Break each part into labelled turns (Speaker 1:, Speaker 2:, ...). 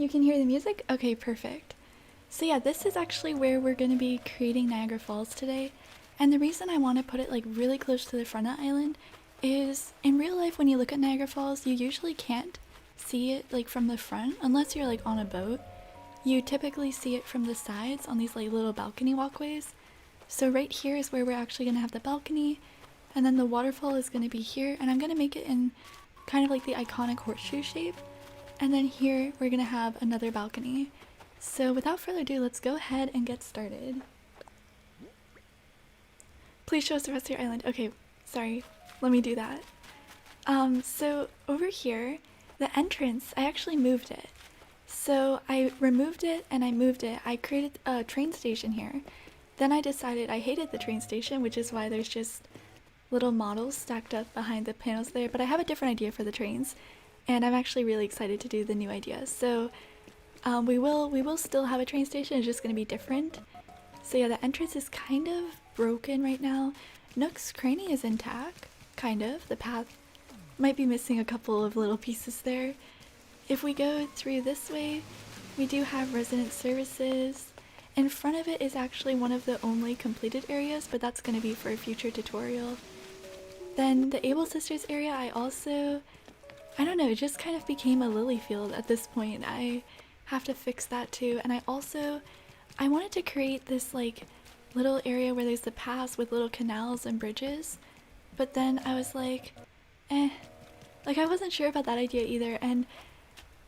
Speaker 1: You can hear the music? Okay, perfect. So yeah, this is actually where we're going to be creating Niagara Falls today. And the reason I want to put it like really close to the front of the island is in real life when you look at Niagara Falls, you usually can't see it like from the front unless you're like on a boat. You typically see it from the sides on these like little balcony walkways. So right here is where we're actually going to have the balcony, and then the waterfall is going to be here, and I'm going to make it in kind of like the iconic horseshoe shape. And then here we're going to have another balcony. So without further ado, let's go ahead and get started. Please show us the rest of your island. Okay, sorry. Let me do that. So over here, the entrance, I actually moved it. So I removed it and I moved it. I created a train station here. Then I decided I hated the train station, which is why there's just little models stacked up behind the panels there. But I have a different idea for the trains, and I'm actually really excited to do the new idea. So we will still have a train station. It's just going to be different. So yeah, the entrance is kind of broken right now. Nook's cranny is intact, kind of. The path might be missing a couple of little pieces there. If we go through this way, we do have resident services. In front of it is actually one of the only completed areas, but that's going to be for a future tutorial. Then the Able Sisters area, I don't know, it just kind of became a lily field at this point. I have to fix that too. And I wanted to create this like little area where there's the paths with little canals and bridges, but then I was like, like I wasn't sure about that idea either. And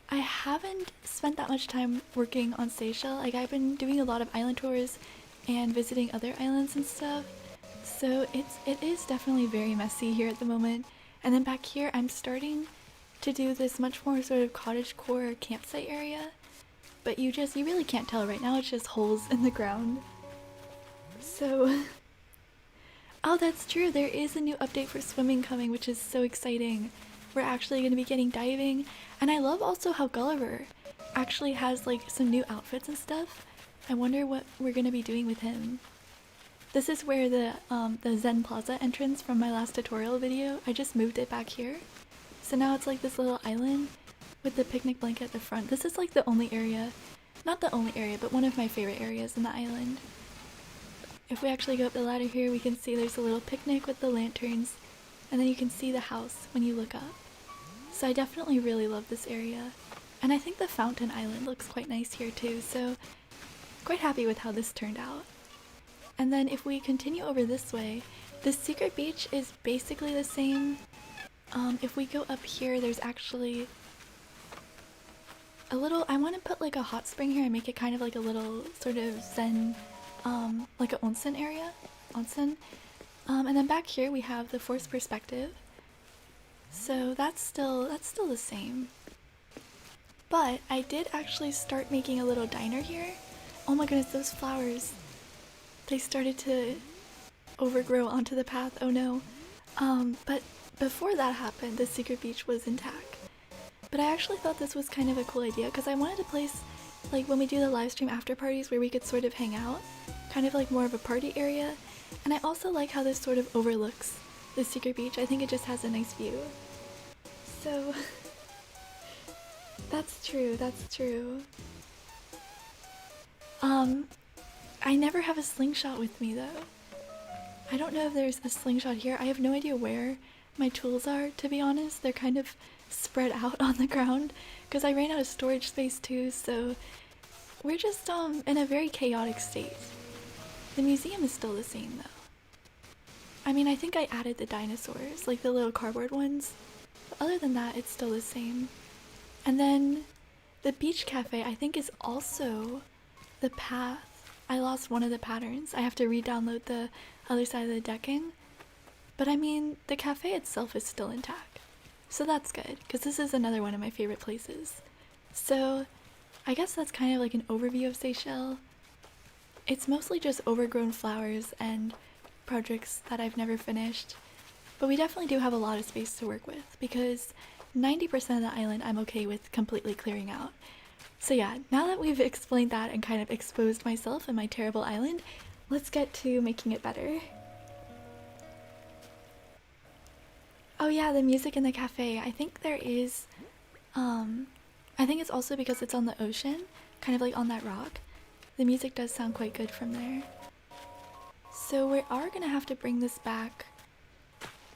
Speaker 1: I haven't spent that much time working on Sayshell. Like I've been doing a lot of island tours and visiting other islands and stuff, so it is definitely very messy here at the moment. And then back here I'm starting to do this much more sort of cottagecore campsite area, but you really can't tell right now. It's just holes in the ground. So oh, that's true, there is a new update for swimming coming, which is so exciting. We're actually going to be getting diving, and I love also how Gulliver actually has like some new outfits and stuff. I wonder what we're going to be doing with him. This is where the Zen Plaza entrance from my last tutorial video, I just moved it back here. So now it's like this little island with the picnic blanket at the front. This is like the only area, not the only area, but one of my favorite areas in the island. If we actually go up the ladder here, we can see there's a little picnic with the lanterns, and then you can see the house when you look up. So I definitely really love this area. And I think the fountain island looks quite nice here too, so quite happy with how this turned out. And then if we continue over this way, the secret beach is basically the same. If we go up here, there's actually a little, I want to put like a hot spring here and make it kind of like a little sort of zen, like an onsen area. Onsen. And then back here we have the forced perspective. So that's still the same. But I did actually start making a little diner here. Oh my goodness, those flowers. They started to overgrow onto the path, oh no. But before that happened, the secret beach was intact. But I actually thought this was kind of a cool idea because I wanted a place like when we do the live stream after parties where we could sort of hang out, kind of like more of a party area. And I also like how this sort of overlooks the secret beach. I think it just has a nice view. So that's true, that's true. I never have a slingshot with me though. I don't know if there's a slingshot here. I have no idea where my tools are, to be honest. They're kind of spread out on the ground because I ran out of storage space too, so we're just in a very chaotic state. The museum is still the same though. I mean, I think I added the dinosaurs, like the little cardboard ones, but other than that, it's still the same. And then the beach cafe, I think, is also the path. I lost one of the patterns. I have to re-download the other side of the decking. But I mean, the cafe itself is still intact. So that's good, because this is another one of my favorite places. So I guess that's kind of like an overview of Sayshell. It's mostly just overgrown flowers and projects that I've never finished. But we definitely do have a lot of space to work with, because 90% of the island I'm okay with completely clearing out. So yeah, now that we've explained that and kind of exposed myself and my terrible island, let's get to making it better. Oh yeah, the music in the cafe. I think there is I think it's also because it's on the ocean, kind of like on that rock. The music does sound quite good from there. So we are gonna have to bring this back,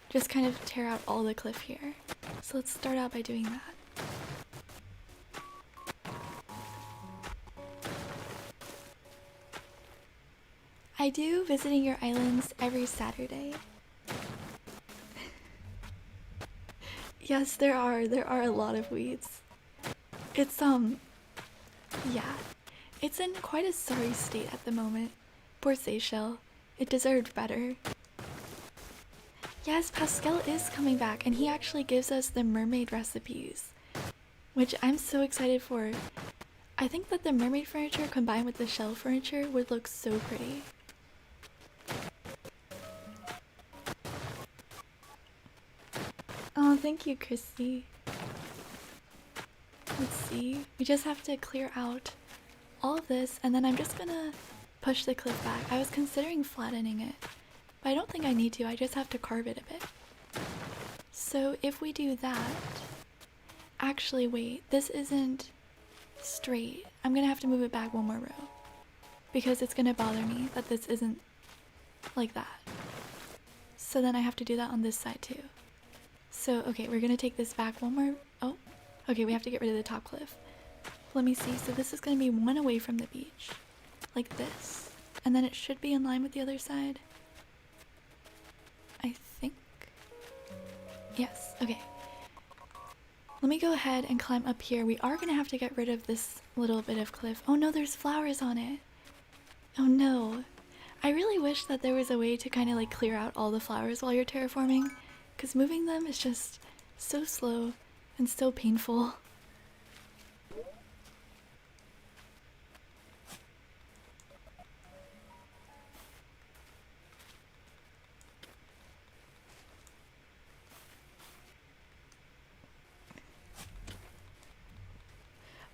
Speaker 1: just kind of tear out all the cliff here. So let's start out by doing that. I do visiting your islands every Saturday. Yes, there are a lot of weeds. It's yeah. It's in quite a sorry state at the moment. Poor Sayshell. It deserved better. Yes, Pascal is coming back, and he actually gives us the mermaid recipes, which I'm so excited for. I think that the mermaid furniture combined with the shell furniture would look so pretty. Oh, thank you, Christy. Let's see. We just have to clear out all of this, and then I'm just gonna push the cliff back. I was considering flattening it, but I don't think I need to. I just have to carve it a bit. So if we do that... Actually, wait. This isn't straight. I'm gonna have to move it back one more row, because it's gonna bother me that this isn't like that. So then I have to do that on this side too. So, okay, we're gonna take this back one more... Oh, okay, we have to get rid of the top cliff. Let me see. So this is gonna be one away from the beach. Like this. And then it should be in line with the other side. I think. Yes, okay. Let me go ahead and climb up here. We are gonna have to get rid of this little bit of cliff. Oh no, there's flowers on it. Oh no. I really wish that there was a way to kind of like clear out all the flowers while you're terraforming, because moving them is just so slow and so painful.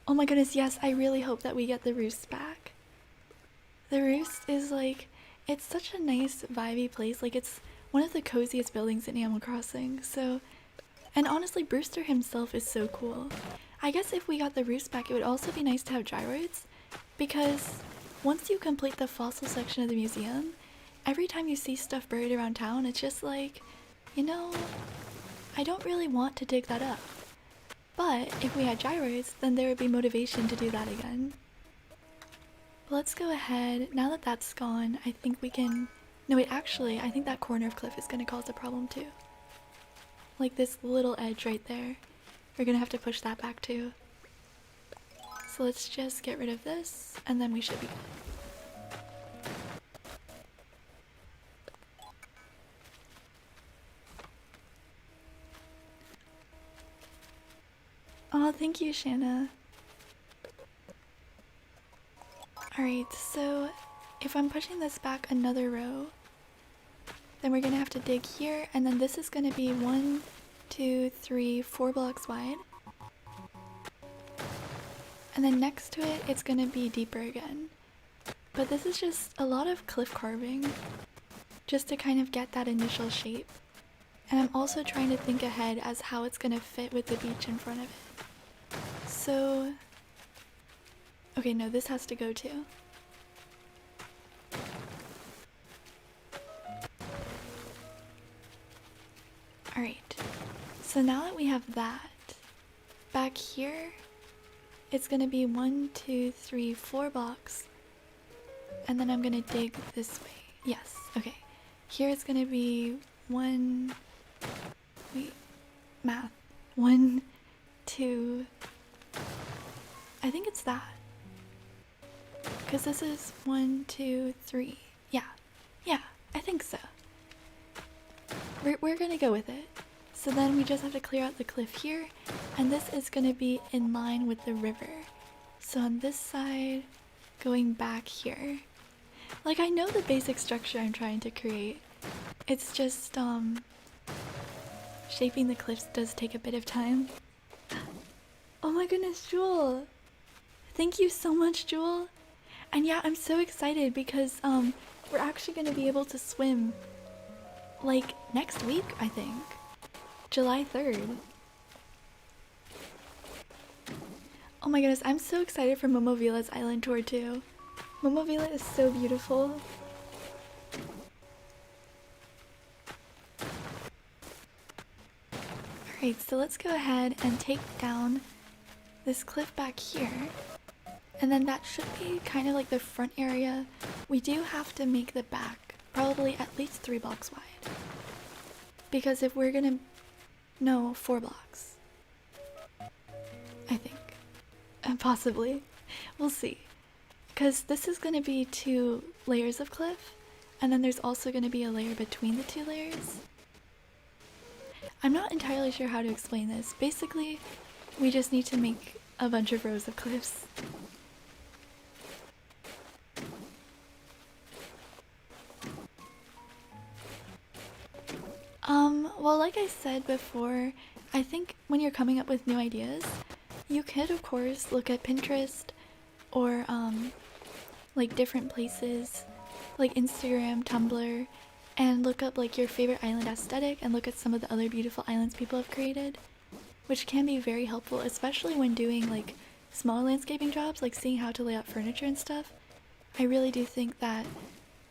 Speaker 1: Oh my goodness, yes, I really hope that we get the roost back. The roost is like, it's such a nice vibey place. Like, it's one of the coziest buildings in Animal Crossing, so... And honestly, Brewster himself is so cool. I guess if we got the roost back, it would also be nice to have gyroids, because once you complete the fossil section of the museum, every time you see stuff buried around town, it's just like, you know, I don't really want to dig that up. But if we had gyroids, then there would be motivation to do that again. But let's go ahead. Now that that's gone, I think we can... No, wait, actually, I think that corner of cliff is going to cause a problem too. Like this little edge right there. We're going to have to push that back too. So let's just get rid of this, and then we should be good. Oh, thank you, Shanna. Alright, so if I'm pushing this back another row, then we're gonna have to dig here, and then this is gonna be 1, 2, 3, 4 blocks wide. And then next to it, it's gonna be deeper again. But this is just a lot of cliff carving, just to kind of get that initial shape. And I'm also trying to think ahead as how it's gonna fit with the beach in front of it. So... Okay, no, this has to go too. Alright, so now that we have that, back here, it's gonna be 1, 2, 3, 4 blocks, and then I'm gonna dig this way. Yes, okay. Here it's gonna be 1, wait, math. 1, 2, I think it's that. Because this is 1, 2, 3. Yeah, I think so. We're gonna go with it. So then we just have to clear out the cliff here, and this is gonna be in line with the river. So on this side, going back here. Like, I know the basic structure I'm trying to create. It's just, shaping the cliffs does take a bit of time. Oh my goodness, Jewel! Thank you so much, Jewel! And yeah, I'm so excited because, we're actually gonna be able to swim, like, next week, I think. July 3rd. Oh my goodness, I'm so excited for Momovila's island tour too. Momovila is so beautiful. Alright, so let's go ahead and take down this cliff back here. And then that should be kind of like the front area. We do have to make the back probably at least 3 blocks wide. Because if we're gonna... No, 4 blocks. I think. Possibly. We'll see. Because this is gonna be 2 layers of cliff. And then there's also gonna be a layer between the 2 layers. I'm not entirely sure how to explain this. Basically, we just need to make a bunch of rows of cliffs. Well, like I said before, I think when you're coming up with new ideas, you could of course look at Pinterest or like different places like Instagram, Tumblr, and look up like your favorite island aesthetic and look at some of the other beautiful islands people have created, which can be very helpful, especially when doing like smaller landscaping jobs, like seeing how to lay out furniture and stuff. I really do think that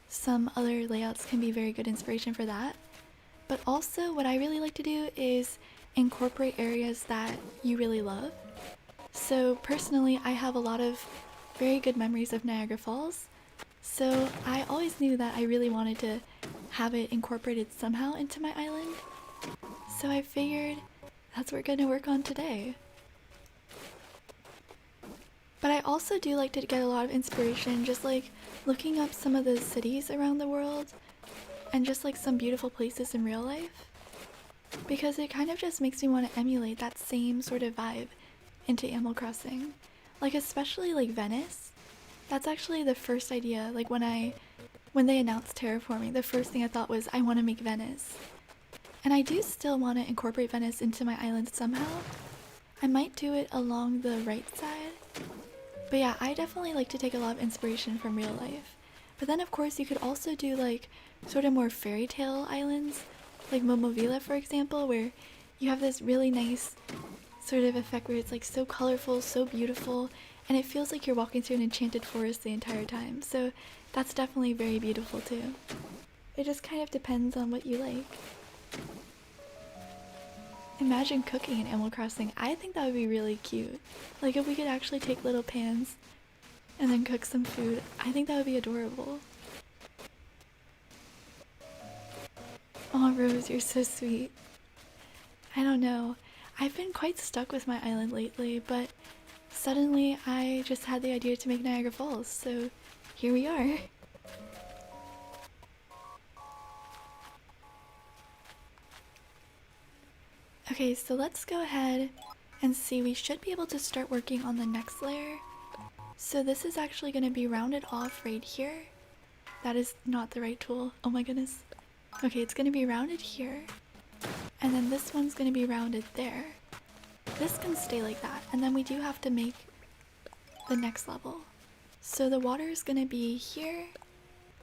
Speaker 1: some other layouts can be very good inspiration for that. But also what I really like to do is incorporate areas that you really love. So personally, I have a lot of very good memories of Niagara Falls, so I always knew that I really wanted to have it incorporated somehow into my island. So I figured that's what we're gonna work on today. But I also do like to get a lot of inspiration just like looking up some of the cities around the world and just like some beautiful places in real life, because it kind of just makes me want to emulate that same sort of vibe into Animal Crossing. Like especially like Venice. That's actually the first idea. Like when they announced Terraforming, the first thing I thought was I want to make Venice. And I do still want to incorporate Venice into my island somehow. I might do it along the right side. But yeah, I definitely like to take a lot of inspiration from real life. But then of course you could also do like sort of more fairy tale islands, like Momovila for example, where you have this really nice sort of effect where it's like so colorful, so beautiful, and it feels like you're walking through an enchanted forest the entire time. So that's definitely very beautiful too. It just kind of depends on what you like. Imagine cooking in Animal Crossing. I think that would be really cute. Like if we could actually take little pans and then cook some food, I think that would be adorable. Oh, Rose, you're so sweet. I don't know. I've been quite stuck with my island lately, but suddenly I just had the idea to make Niagara Falls, so here we are. Okay, so let's go ahead and see. We should be able to start working on the next layer. So this is actually going to be rounded off right here. That is not the right tool. Oh my goodness. Okay, it's going to be rounded here. And then this one's going to be rounded there. This can stay like that. And then we do have to make the next level. So the water is going to be here.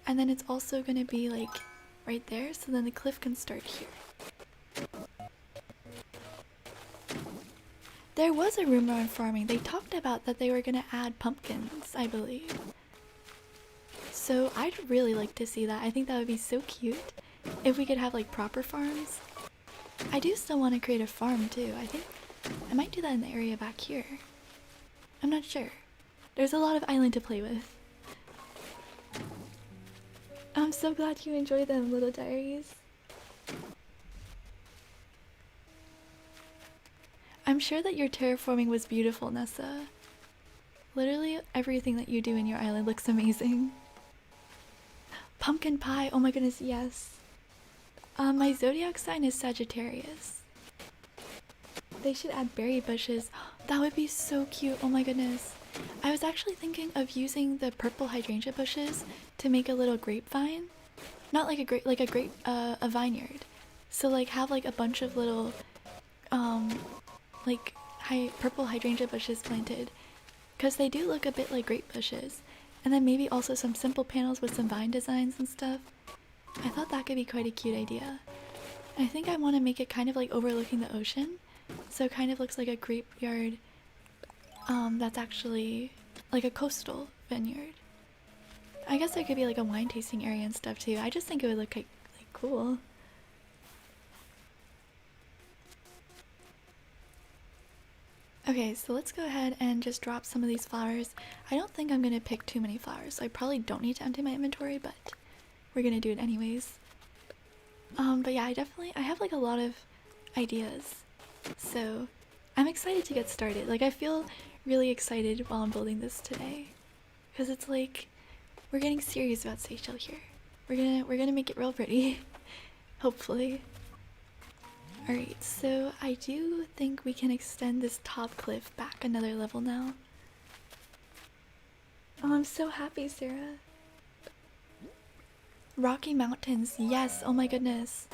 Speaker 1: And then it's also going to be like right there. So then the cliff can start here. There was a rumor on farming. They talked about that they were going to add pumpkins, I believe. So I'd really like to see that. I think that would be so cute if we could have like proper farms. I do still want to create a farm too. I think I might do that in the area back here. I'm not sure. There's a lot of island to play with. I'm so glad you enjoy them, little diaries. I'm sure that your terraforming was beautiful, Nessa. Literally everything that you do in your island looks amazing. Pumpkin pie, oh my goodness, yes. My zodiac sign is Sagittarius. They should add berry bushes. That would be so cute, oh my goodness. I was actually thinking of using the purple hydrangea bushes to make a little grapevine. Not like a grape, like a vineyard. So like have like a bunch of little, like purple hydrangea bushes planted. Because they do look a bit like grape bushes. And then maybe also some simple panels with some vine designs and stuff. I thought that could be quite a cute idea. I think I want to make it kind of like overlooking the ocean. So it kind of looks like a grapeyard that's actually like a coastal vineyard. I guess there could be like a wine tasting area and stuff too. I just think it would look like cool. Okay, so let's go ahead and just drop some of these flowers. I don't think I'm gonna pick too many flowers, so I probably don't need to empty my inventory, but we're gonna do it anyways. But yeah, I have like a lot of ideas, so I'm excited to get started. Like, I feel really excited while I'm building this today, because it's like we're getting serious about Sayshell here. We're gonna make it real pretty, hopefully. Alright, so I do think we can extend this top cliff back another level now. Oh, I'm so happy, Sarah. Rocky Mountains, yes, oh my goodness.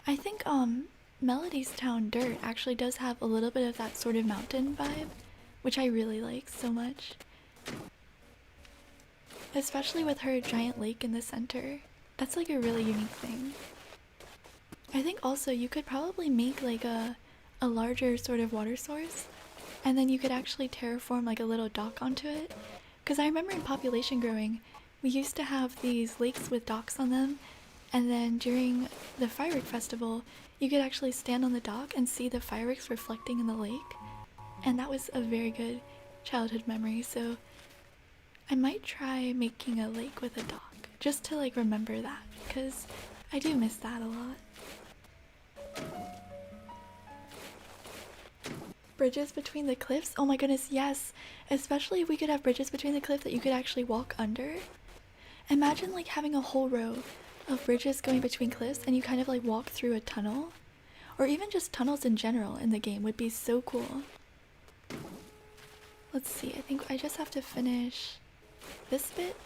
Speaker 1: I think Melody's Town Dirt actually does have a little bit of that sort of mountain vibe, which I really like so much. Especially with her giant lake in the center. That's like a really unique thing. I think also you could probably make like a larger sort of water source, and then you could actually terraform like a little dock onto it. Because I remember in population growing, we used to have these lakes with docks on them, and then during the firework festival, you could actually stand on the dock and see the fireworks reflecting in the lake, and that was a very good childhood memory. So I might try making a lake with a dock, just to like remember that, because I do miss that a lot. Bridges between the cliffs? Oh my goodness, yes! Especially if we could have bridges between the cliff that you could actually walk under. Imagine like having a whole row of bridges going between cliffs and you kind of like walk through a tunnel. Or even just tunnels in general in the game would be so cool. Let's see, I think I just have to finish this bit,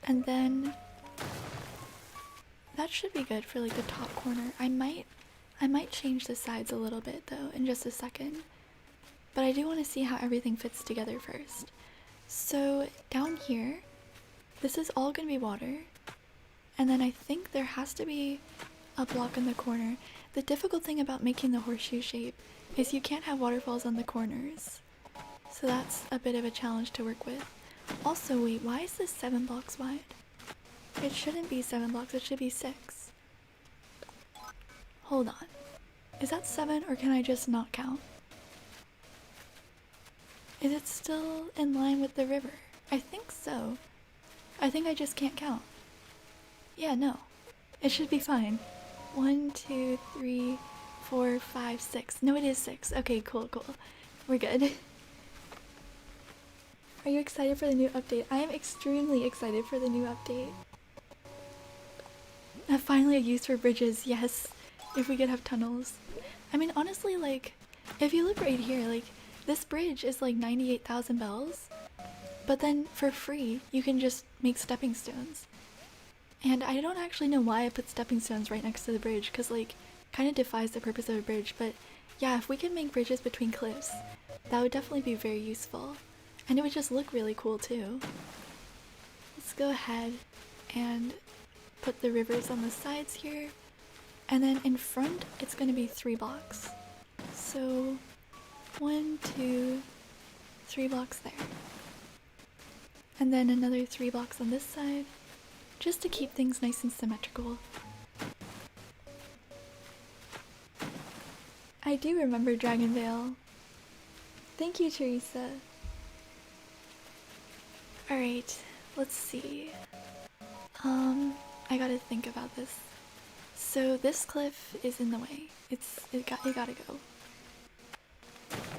Speaker 1: and then that should be good for like the top corner. I might change the sides a little bit though in just a second, but I do want to see how everything fits together first. So down here, this is all gonna be water, and then I think there has to be a block in the corner. The difficult thing about making the horseshoe shape is you can't have waterfalls on the corners, so that's a bit of a challenge to work with. Also, wait, why is this 7 blocks wide? It shouldn't be 7 blocks, it should be 6. Hold on. Is that 7, or can I just not count? Is it still in line with the river? I think so. I think I just can't count. Yeah, no. It should be fine. 1, 2, 3, 4, 5, 6. No, it is 6. Okay, cool. We're good. Are you excited for the new update? I am extremely excited for the new update. Finally a use for bridges, yes. If we could have tunnels. I mean, honestly, like, if you look right here, like, this bridge is like 98,000 bells. But then, for free, you can just make stepping stones. And I don't actually know why I put stepping stones right next to the bridge, because, like, kind of defies the purpose of a bridge. But yeah, if we can make bridges between cliffs, that would definitely be very useful. And it would just look really cool too. Let's go ahead and put the rivers on the sides here. And then in front, it's going to be 3 blocks. So 1, 2, 3 blocks there. And then another 3 blocks on this side, just to keep things nice and symmetrical. I do remember Dragonvale. Thank you, Teresa. Alright, let's see. I gotta think about this. So this cliff is in the way. It gotta go.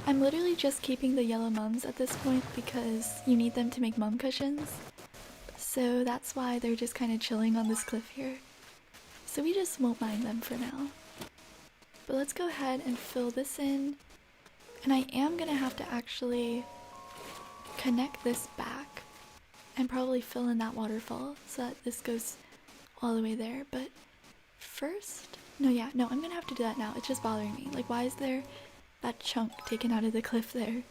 Speaker 1: I'm literally just keeping the yellow mums at this point because you need them to make mum cushions. So that's why they're just kind of chilling on this cliff here. So we just won't mind them for now. But let's go ahead and fill this in. And I am gonna have to actually connect this back and probably fill in that waterfall so that this goes all the way there. But first, I'm gonna have to do that now. It's just bothering me. Like, why is there that chunk taken out of the cliff there?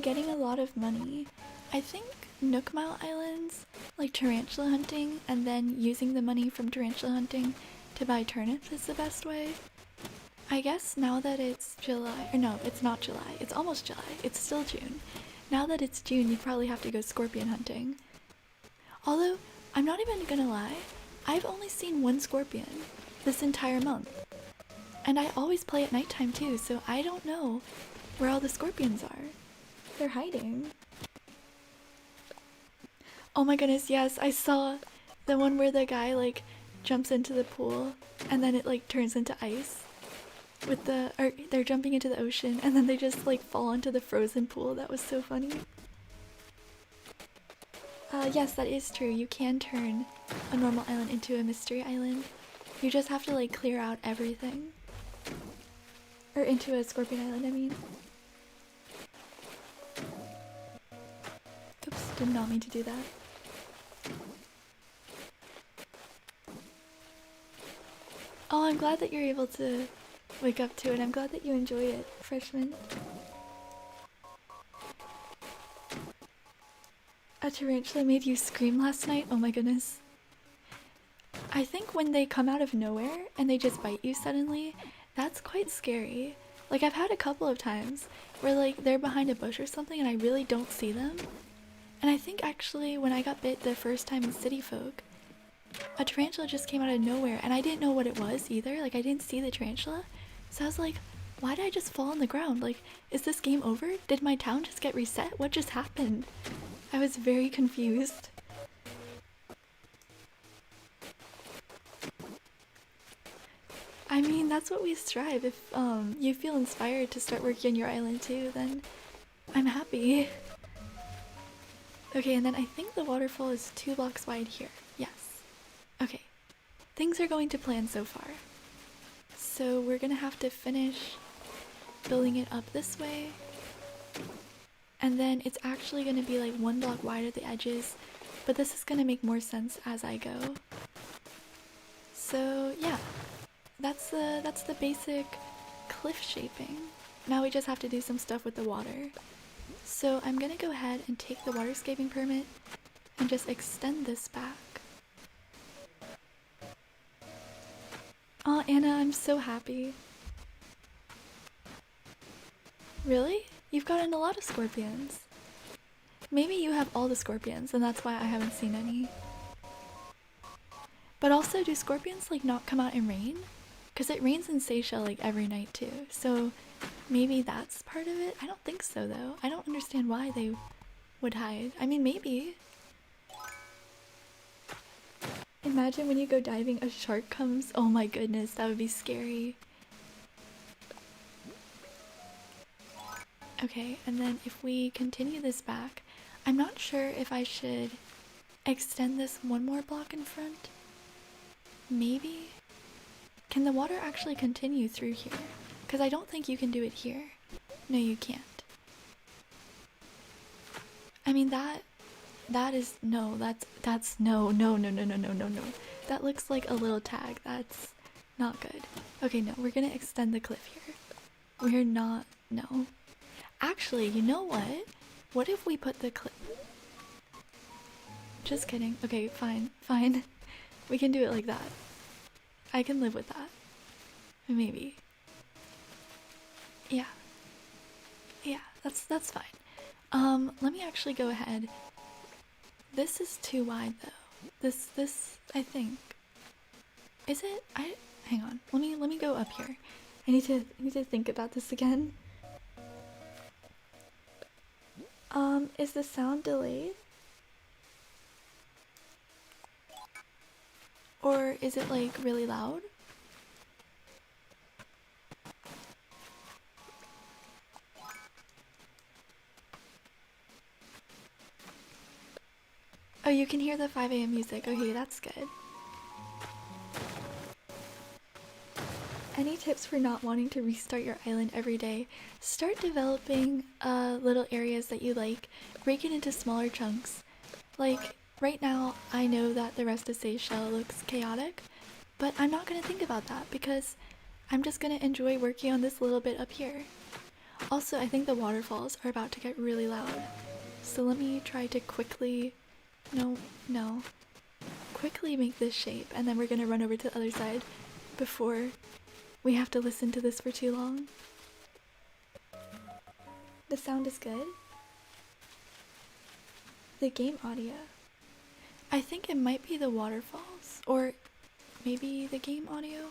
Speaker 1: Getting a lot of money. I think Nook Mile Islands, like tarantula hunting, and then using the money from tarantula hunting to buy turnips is the best way. I guess now that it's July, or no, it's not July, it's almost July, it's still June. Now that it's June, you probably have to go scorpion hunting. Although, I'm not even gonna lie, I've only seen one scorpion this entire month. And I always play at nighttime too, so I don't know where all the scorpions are. They're hiding. Oh my goodness, yes, I saw the one where the guy like jumps into the pool and then it like turns into ice. Or they're jumping into the ocean and then they just like fall into the frozen pool. That was so funny. Yes, that is true. You can turn a normal island into a mystery island. You just have to like clear out everything. Or into a scorpion island, I mean. Oops, did not mean to do that. Oh, I'm glad that you're able to wake up to it. I'm glad that you enjoy it, freshman. A tarantula made you scream last night? Oh my goodness. I think when they come out of nowhere and they just bite you suddenly, that's quite scary. Like, I've had a couple of times where like they're behind a bush or something and I really don't see them. And I think actually when I got bit the first time in City Folk, a tarantula just came out of nowhere and I didn't know what it was either. Like, I didn't see the tarantula. So I was like, why did I just fall on the ground? Like, is this game over? Did my town just get reset? What just happened? I was very confused. I mean, that's what we strive. If you feel inspired to start working on your island too, then I'm happy. Okay, and then I think the waterfall is 2 blocks wide here. Yes. Okay. Things are going to plan so far. So we're gonna have to finish building it up this way. And then it's actually gonna be like 1 block wide at the edges, but this is gonna make more sense as I go. So yeah, that's the basic cliff shaping. Now we just have to do some stuff with the water. So I'm gonna go ahead and take the waterscaping permit and just extend this back. Oh, Anna, I'm so happy. Really? You've gotten a lot of scorpions. Maybe you have all the scorpions and that's why I haven't seen any. But also, do scorpions like not come out in rain? Because it rains in Sayshell like every night too, so maybe that's part of it? I don't think so though. I don't understand why they would hide. I mean, maybe. Imagine when you go diving, a shark comes. Oh my goodness, that would be scary. Okay, and then if we continue this back, I'm not sure if I should extend this 1 more block in front. Maybe? Can the water actually continue through here? Because I don't think you can do it here. No, you can't. I mean, that's no. That looks like a little tag. That's not good. Okay, no, we're gonna extend the cliff here. We're not, no. Actually, you know what? What if we put the cliff? Just kidding. Okay, fine. We can do it like that. I can live with that. Maybe. Yeah. Yeah, that's fine. Let me actually go ahead. This is too wide though. This I think. Is it? Hang on. Let me go up here. I need to think about this again. Is the sound delayed? Or is it like really loud? Oh, you can hear the 5 a.m. music. Okay, that's good. Any tips for not wanting to restart your island every day? Start developing little areas that you like. Break it into smaller chunks. Like, right now, I know that the rest of Sayshell looks chaotic, but I'm not going to think about that because I'm just going to enjoy working on this little bit up here. Also, I think the waterfalls are about to get really loud. So let me try to quickly... No. Quickly make this shape, and then we're going to run over to the other side before we have to listen to this for too long. The sound is good. The game audio. I think it might be the waterfalls, or maybe the game audio.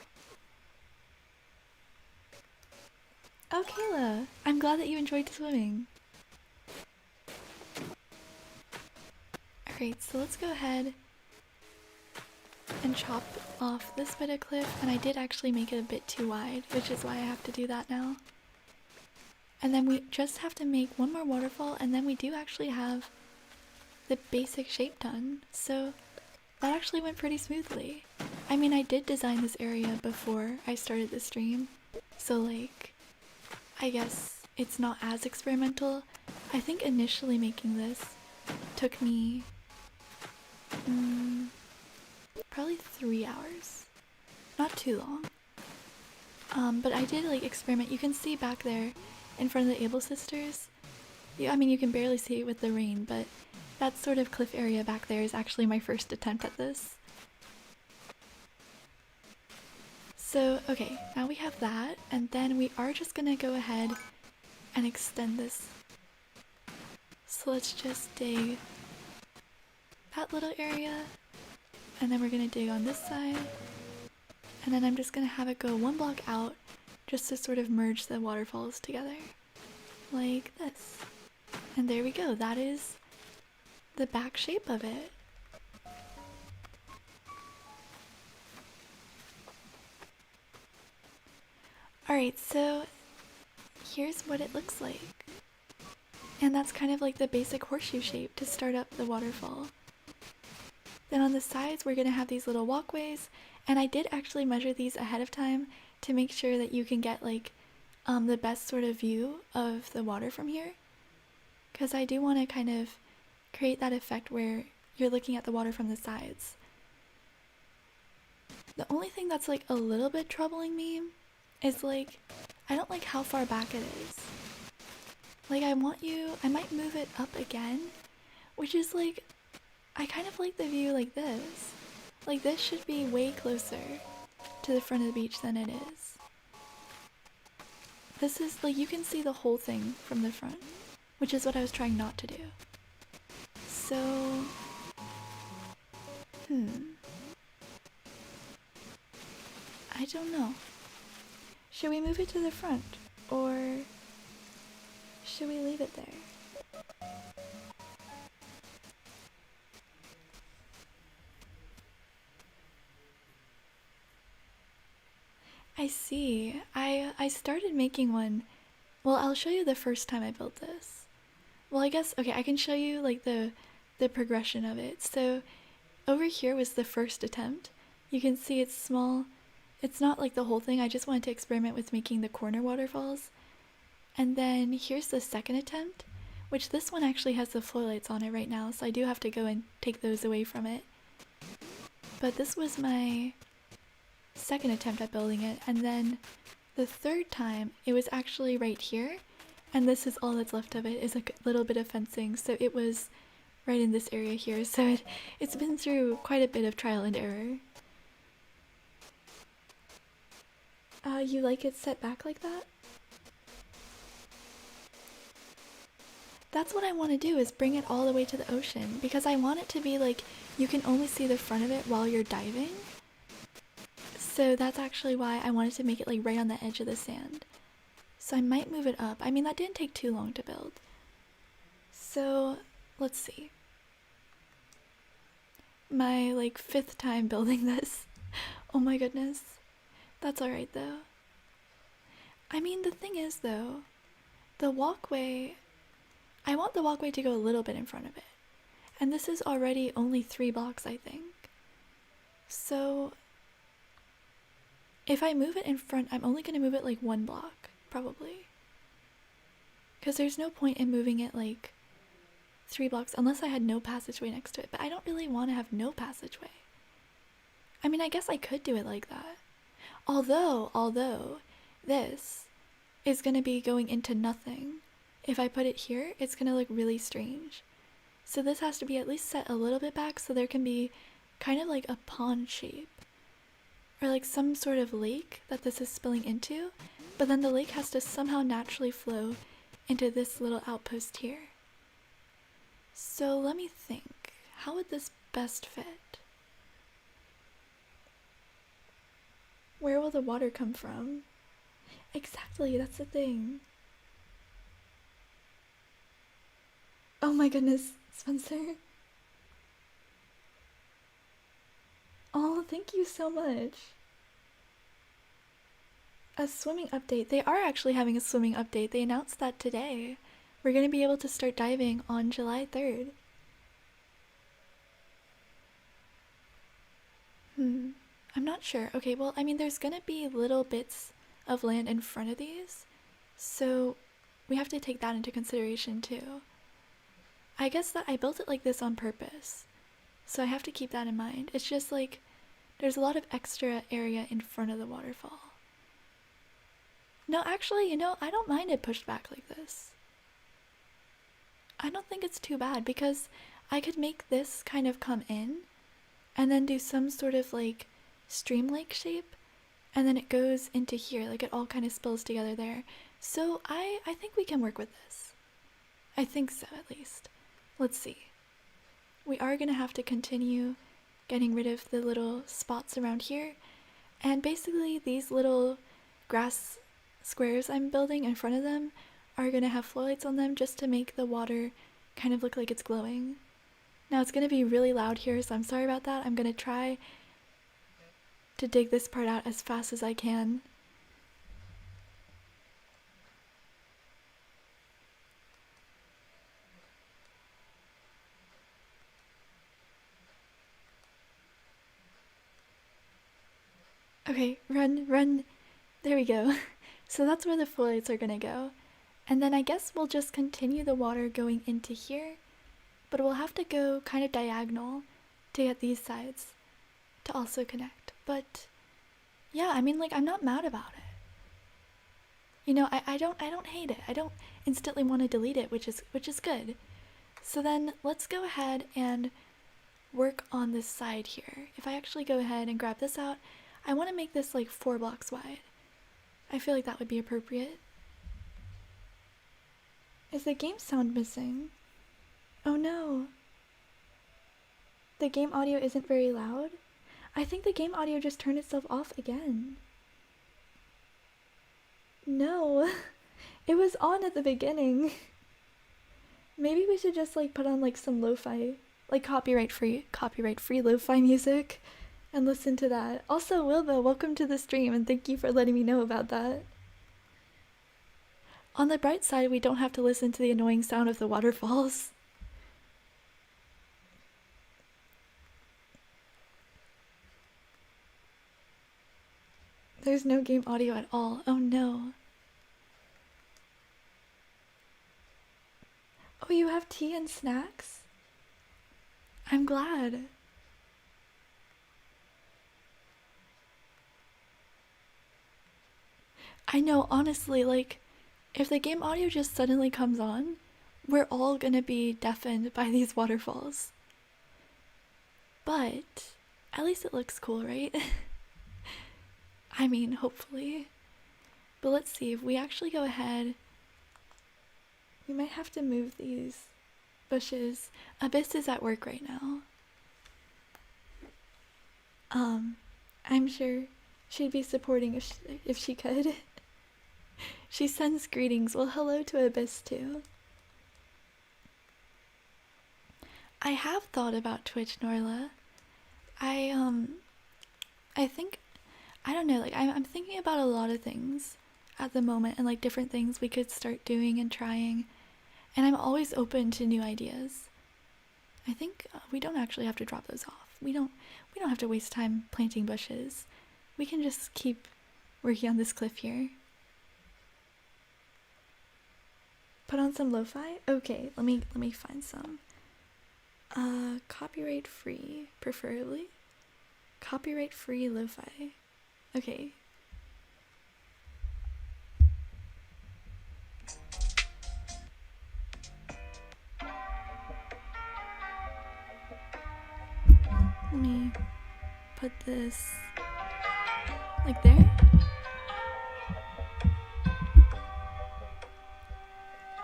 Speaker 1: Oh, Kayla, I'm glad that you enjoyed swimming. Alright, so let's go ahead and chop off this bit of cliff, and I did actually make it a bit too wide, which is why I have to do that now. And then we just have to make one more waterfall, and then we do actually have the basic shape done. So that actually went pretty smoothly. I mean, I did design this area before I started the stream, so like, I guess it's not as experimental. I think initially making this took me probably 3 hours. Not too long. But I did like experiment. You can see back there in front of the Able Sisters. I mean, you can barely see it with the rain, but that sort of cliff area back there is actually my first attempt at this. So, okay, now we have that, and then we are just gonna go ahead and extend this. So let's just dig that little area, and then we're gonna dig on this side, and then I'm just gonna have it go one block out just to sort of merge the waterfalls together, like this. And there we go, that is the back shape of it. Alright, so here's what it looks like. And that's kind of like the basic horseshoe shape to start up the waterfall. Then on the sides we're going to have these little walkways, and I did actually measure these ahead of time to make sure that you can get like the best sort of view of the water from here. Because I do want to kind of create that effect where you're looking at the water from the sides. The only thing that's like a little bit troubling me is like, I don't like how far back it is. Like I might move it up again, which is like, I kind of like the view like this. Like this should be way closer to the front of the beach than it is. This is like, you can see the whole thing from the front, which is what I was trying not to do. So, I don't know. Should we move it to the front, or should we leave it there? I see. I started making one. Well, I'll show you the first time I built this. Well, I guess, okay, I can show you like the progression of it. So over here was the first attempt. You can see it's small. It's not like the whole thing. I just wanted to experiment with making the corner waterfalls. And then here's the second attempt, which this one actually has the floorlights on it right now, so I do have to go and take those away from it. But this was my second attempt at building it, and then the third time it was actually right here, and this is all that's left of it, is a little bit of fencing, so it was right in this area here, so it's been through quite a bit of trial and error. You like it set back like that? That's what I want to do, is bring it all the way to the ocean, because I want it to be like you can only see the front of it while you're diving. So that's actually why I wanted to make it like right on the edge of the sand. So I might move it up. I mean, that didn't take too long to build. So let's see. My like 5th time building this. Oh my goodness. That's alright though. I mean, the thing is though, the walkway, I want the walkway to go a little bit in front of it. And this is already only 3 blocks, I think. So if I move it in front, I'm only going to move it like 1 block, probably. Because there's no point in moving it like 3 blocks unless I had no passageway next to it. But I don't really want to have no passageway. I mean, I guess I could do it like that. Although this is going to be going into nothing. If I put it here, it's going to look really strange. So this has to be at least set a little bit back so there can be kind of like a pond shape. or like some sort of lake that this is spilling into, but then the lake has to somehow naturally flow into this little outpost here. So let me think, how would this best fit? Where will the water come from? Exactly, that's the thing. Oh my goodness, Spencer. Oh, thank you so much. A swimming update. They are actually having a swimming update. They announced that today. We're going to be able to start diving on July 3rd. I'm not sure. Okay, well, I mean, there's going to be little bits of land in front of these, so we have to take that into consideration too. I guess that I built it like this on purpose, so I have to keep that in mind. It's just like there's a lot of extra area in front of the waterfall. No, actually, you know, I don't mind it pushed back like this. I don't think it's too bad because I could make this kind of come in and then do some sort of like stream lake shape, and then it goes into here, like it all kind of spills together there. So I think we can work with this. I think so, at least. Let's see. We are going to have to continue getting rid of the little spots around here, and basically these little grass squares I'm building in front of them are going to have floodlights on them just to make the water kind of look like it's glowing. Now it's going to be really loud here, so I'm sorry about that. I'm going to try to dig this part out as fast as I can. Okay, run. There we go. So that's where the floodlights are going to go. And then I guess we'll just continue the water going into here, but we'll have to go kind of diagonal to get these sides to also connect. But yeah, I mean, like, I'm not mad about it. You know, I don't hate it. I don't instantly want to delete it, which is good. So then let's go ahead and work on this side here. If I actually go ahead and grab this out, I want to make this like 4 blocks wide. I feel like that would be appropriate. Is the game sound missing? Oh no. The game audio isn't very loud? I think the game audio just turned itself off again. No, it was on at the beginning. Maybe we should just like put on like some lo-fi, like copyright free lo-fi music and listen to that. Also, Wilbur, welcome to the stream and thank you for letting me know about that. On the bright side, we don't have to listen to the annoying sound of the waterfalls. There's no game audio at all. Oh no. Oh, you have tea and snacks? I'm glad. I know, honestly, like, if the game audio just suddenly comes on, we're all gonna be deafened by these waterfalls. But at least it looks cool, right? I mean, hopefully. But let's see, if we actually go ahead, we might have to move these bushes. Abyss is at work right now. I'm sure she'd be supporting if she could. She sends greetings. Well, hello to Abyss too. I have thought about Twitch, Norla. I think, I don't know, like, I'm thinking about a lot of things at the moment and like different things we could start doing and trying, and I'm always open to new ideas. I think we don't actually have to drop those off. We don't have to waste time planting bushes. We can just keep working on this cliff here. Put on some lo-fi? Okay, let me find some. Copyright free, preferably. Copyright free lo-fi. Okay. Let me put this Like there?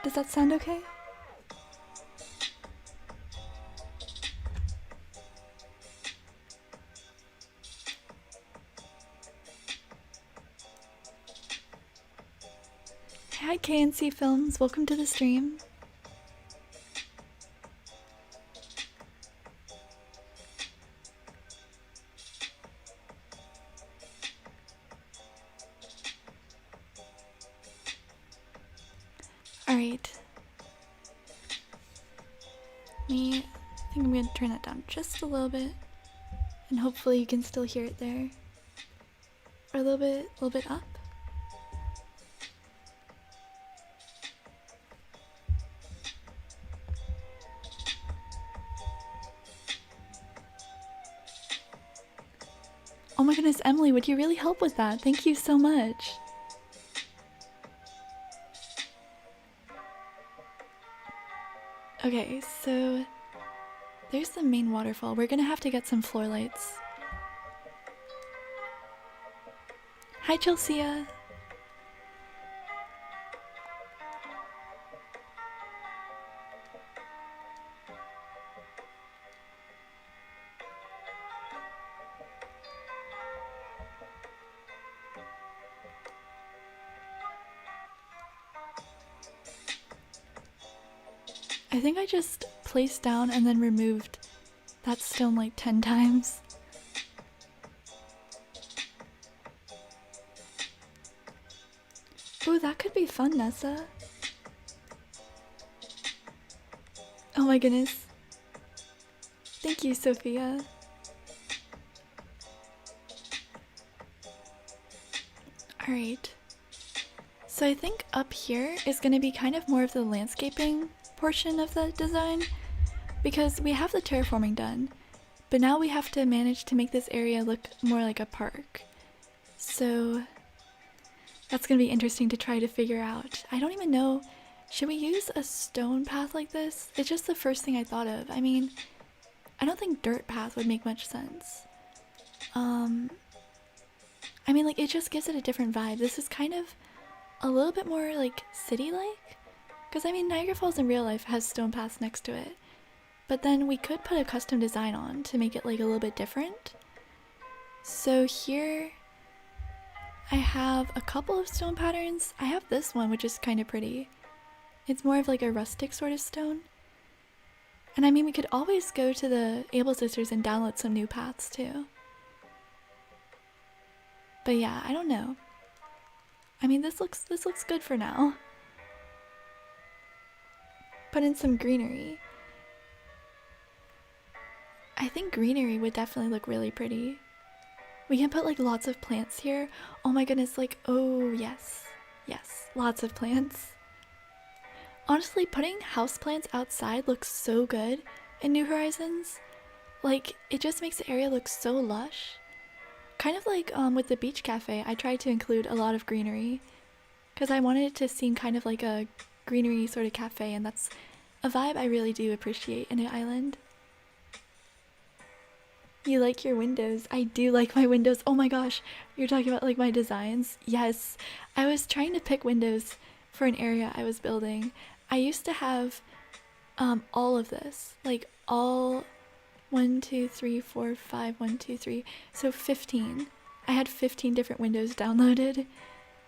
Speaker 1: Does that sound okay? Hi KNC Films, welcome to the stream. Alright. I think I'm going to turn that down just a little bit. And hopefully you can still hear it there. Or a little bit up. Oh my goodness, Emily, would you really help with that? Thank you so much. Okay, so there's the main waterfall. We're gonna have to get some floor lights. Hi, Chelsea. I think I just placed down and then removed that stone like 10 times. Ooh, that could be fun, Nessa. Oh my goodness. Thank you, Sophia. Alright. So I think up here is going to be kind of more of the landscaping portion of the design, because we have the terraforming done, but now we have to manage to make this area look more like a park. So that's gonna be interesting to try to figure out. I don't even know, should we use a stone path like this? It's just the first thing I thought of. I mean, I don't think dirt path would make much sense. I mean, like, it just gives it a different vibe. This is kind of a little bit more like city-like. Because, I mean, Niagara Falls in real life has stone paths next to it. But then we could put a custom design on to make it, like, a little bit different. So here, I have a couple of stone patterns. I have this one, which is kind of pretty. It's more of, like, a rustic sort of stone. And, I mean, we could always go to the Able Sisters and download some new paths, too. But, yeah, I don't know. I mean, this looks good for now. Put in some greenery. I think greenery would definitely look really pretty. We can put like lots of plants here. Oh my goodness, like, oh yes. Yes, lots of plants. Honestly, putting houseplants outside looks so good in New Horizons. Like, it just makes the area look so lush. Kind of like with the beach cafe, I tried to include a lot of greenery because I wanted it to seem kind of like a greenery sort of cafe, and that's a vibe I really do appreciate in an island. You like your windows? I do like my windows. Oh my gosh, you're talking about like my designs? Yes, I was trying to pick windows for an area I was building. I used to have all of this, like all 1, 2, 3, 4, 5, 1, 2, 3, so 15. I had 15 different windows downloaded.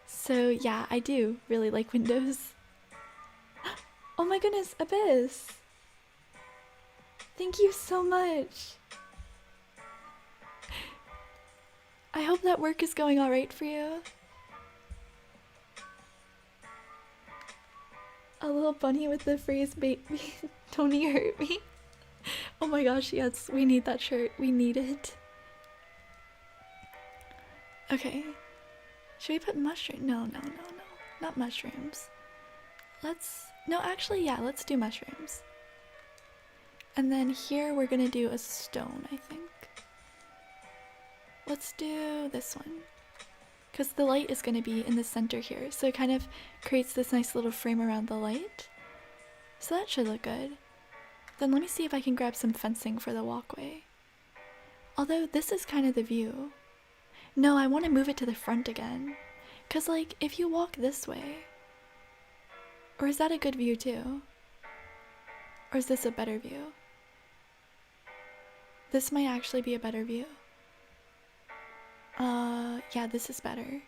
Speaker 1: So yeah, I do really like windows. Oh my goodness, Abyss! Thank you so much! I hope that work is going alright for you. A little bunny with the phrase, "Baby, don't you hurt me." Oh my gosh, yes, we need that shirt. We need it. Okay. Should we put mushroom? No. Not mushrooms. No, actually, yeah, let's do mushrooms. And then here we're gonna do a stone, I think. Let's do this one. Because the light is gonna be in the center here, so it kind of creates this nice little frame around the light. So that should look good. Then let me see if I can grab some fencing for the walkway. Although this is kind of the view. No, I want to move it to the front again. Cause like, if you walk this way, or is that a good view too? Or is this a better view? This might actually be a better view. Yeah, this is better.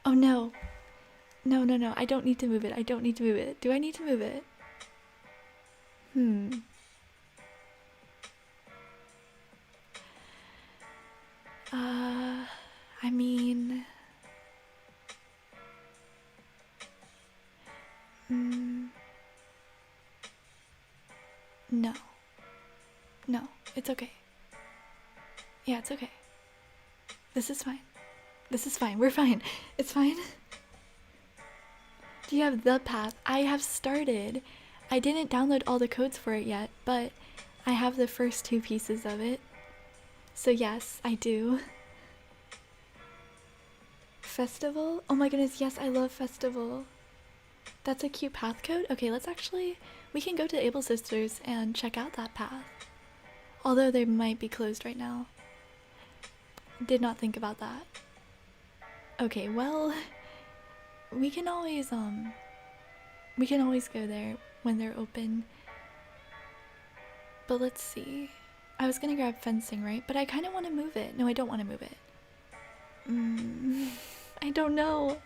Speaker 1: Oh no. No, no, no, I don't need to move it. I don't need to move it. Do I need to move it? I mean... No. No, it's okay. Yeah, it's okay. This is fine. This is fine. We're fine. It's fine. Do you have the path? I have started. I didn't download all the codes for it yet, but I have the first 2 pieces of it. So yes, I do. Festival? Oh my goodness, yes, I love Festival. That's a cute path code? Okay, let's actually... We can go to Able Sisters and check out that path. Although they might be closed right now. Did not think about that. Okay, well... We can always go there when they're open. But let's see. I was gonna grab fencing, right? But I kind of want to move it. No, I don't want to move it. I don't know.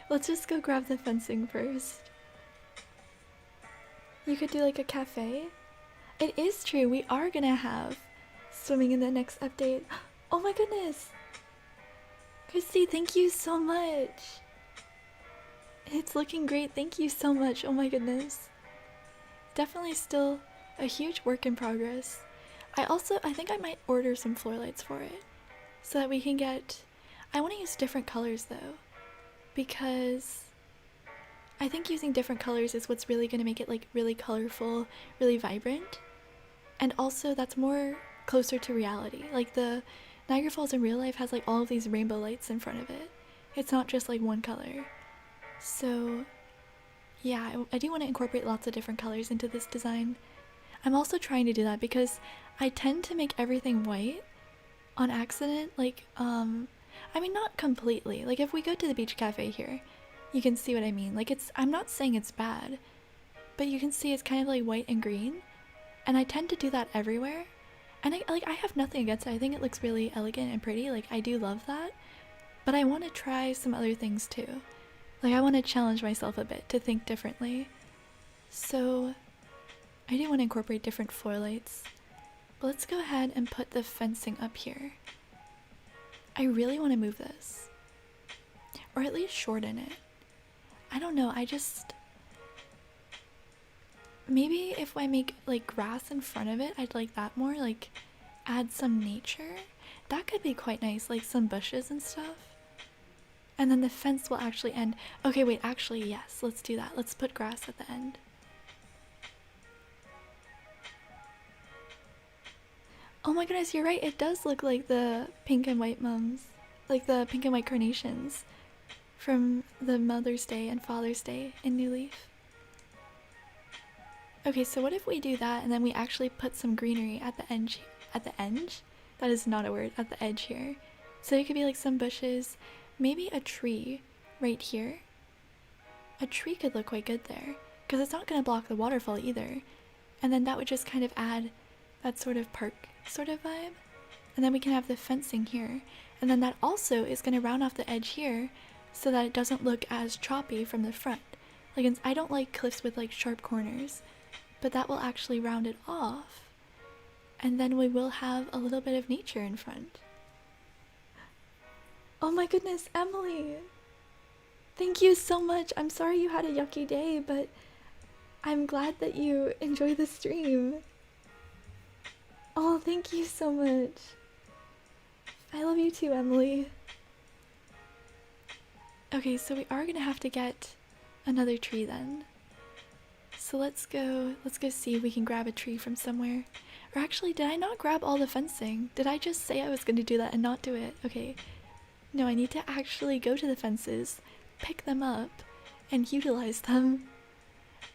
Speaker 1: Let's just go grab the fencing first. You could do like a cafe. It is true, we are gonna have swimming in the next update. Oh my goodness! Christy, thank you so much! It's looking great, thank you so much, oh my goodness. Definitely still a huge work in progress. I think I might order some floor lights for it. So that we can get... I want to use different colors though. Because... I think using different colors is what's really going to make it like really colorful, really vibrant. And also that's more closer to reality. Like the Niagara Falls in real life has like all of these rainbow lights in front of it. It's not just like one color. So yeah, I do want to incorporate lots of different colors into this design. I'm also trying to do that because I tend to make everything white on accident. Like, I mean not completely. Like if we go to the beach cafe here, you can see what I mean. Like I'm not saying it's bad, but you can see it's kind of like white and green. And I tend to do that everywhere. And I have nothing against it. I think it looks really elegant and pretty. Like I do love that. But I want to try some other things too. Like I want to challenge myself a bit to think differently. So I do want to incorporate different floor lights. But let's go ahead and put the fencing up here. I really want to move this. Or at least shorten it. I don't know, maybe if I make like grass in front of it, I'd like that more, like add some nature. That could be quite nice, like some bushes and stuff. And then the fence will actually end. Okay, wait, actually, yes, let's do that. Let's put grass at the end. Oh my goodness, you're right, it does look like the pink and white mums. Like the pink and white carnations from the Mother's Day and Father's Day in New Leaf. Okay, so what if we do that and then we actually put some greenery at the edge? At the edge? That is not a word, at the edge here. So it could be like some bushes, maybe a tree right here. A tree could look quite good there, because it's not going to block the waterfall either. And then that would just kind of add that sort of park sort of vibe. And then we can have the fencing here. And then that also is going to round off the edge here so that it doesn't look as choppy from the front. Like, I don't like cliffs with like sharp corners, but that will actually round it off. And then we will have a little bit of nature in front. Oh my goodness, Emily! Thank you so much! I'm sorry you had a yucky day, but I'm glad that you enjoy the stream. Oh, thank you so much. I love you too, Emily. Okay, so we are gonna have to get another tree then. So let's go see if we can grab a tree from somewhere. Or actually, did I not grab all the fencing? Did I just say I was gonna do that and not do it? Okay. No, I need to actually go to the fences, pick them up, and utilize them.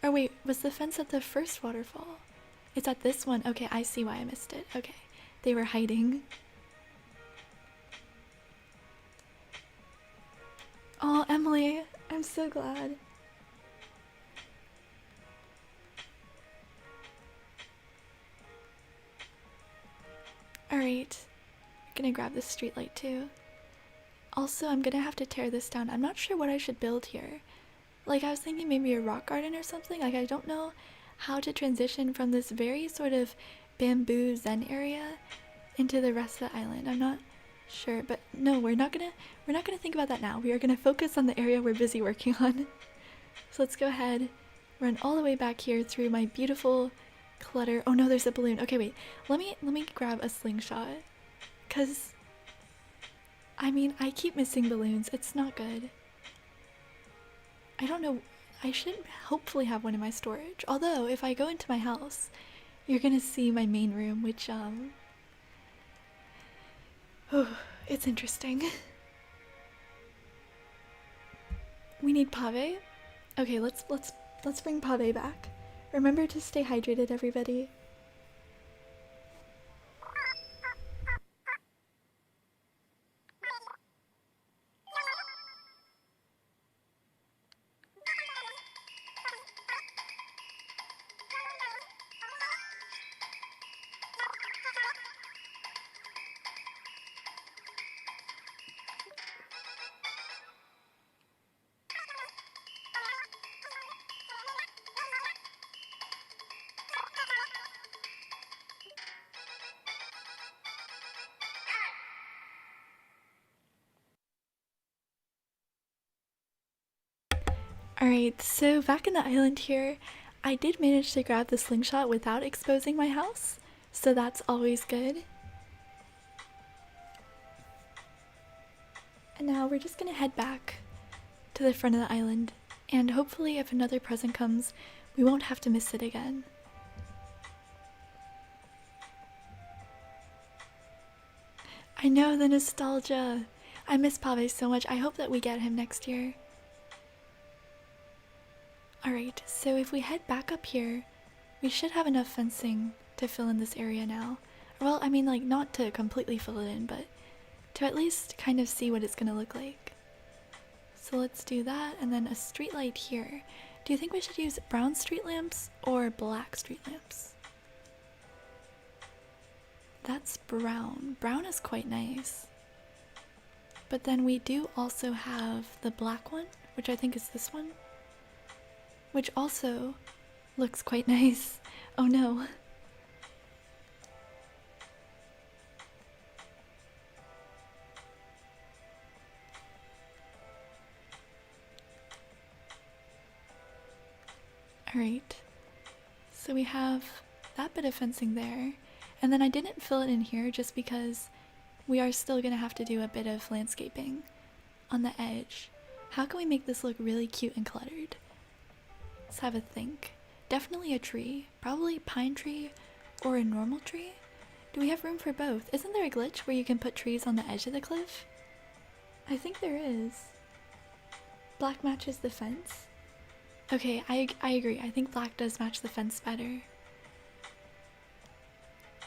Speaker 1: Or wait, was the fence at the first waterfall? It's at this one. Okay, I see why I missed it. Okay, they were hiding. Oh, Emily, I'm so glad. Alright, I'm gonna grab this streetlight too. Also, I'm gonna have to tear this down. I'm not sure what I should build here. Like, I was thinking maybe a rock garden or something. Like, I don't know how to transition from this very sort of bamboo zen area into the rest of the island. I'm not sure, but no, we're not gonna think about that now. We are gonna focus on the area we're busy working on. So let's go ahead, run all the way back here through my beautiful clutter. Oh no, there's a balloon. Okay, wait. Let me grab a slingshot, cause I mean, I keep missing balloons. It's not good. I don't know. I should hopefully have one in my storage. Although, if I go into my house, you're gonna see my main room, which oh, it's interesting. We need Pave. Okay, let's bring Pave back. Remember to stay hydrated, everybody. Alright, so back in the island here, I did manage to grab the slingshot without exposing my house, so that's always good. And now we're just gonna head back to the front of the island, and hopefully if another present comes, we won't have to miss it again. I know, the nostalgia! I miss Pave so much. I hope that we get him next year. Alright, so if we head back up here, we should have enough fencing to fill in this area now. Well, I mean, like, not to completely fill it in, but to at least kind of see what it's gonna look like. So let's do that, and then a street light here. Do you think we should use brown street lamps or black street lamps? That's brown. Brown is quite nice. But then we do also have the black one, which I think is this one, which also looks quite nice. Oh no. Alright, so we have that bit of fencing there, and then I didn't fill it in here just because we are still gonna have to do a bit of landscaping on the edge. How can we make this look really cute and cluttered? Let's have a think. Definitely a tree, probably pine tree or a normal tree. Do we have room for both? Isn't there a glitch where you can put trees on the edge of the cliff? I think there is. Black matches the fence. Okay, I agree. I think black does match the fence better.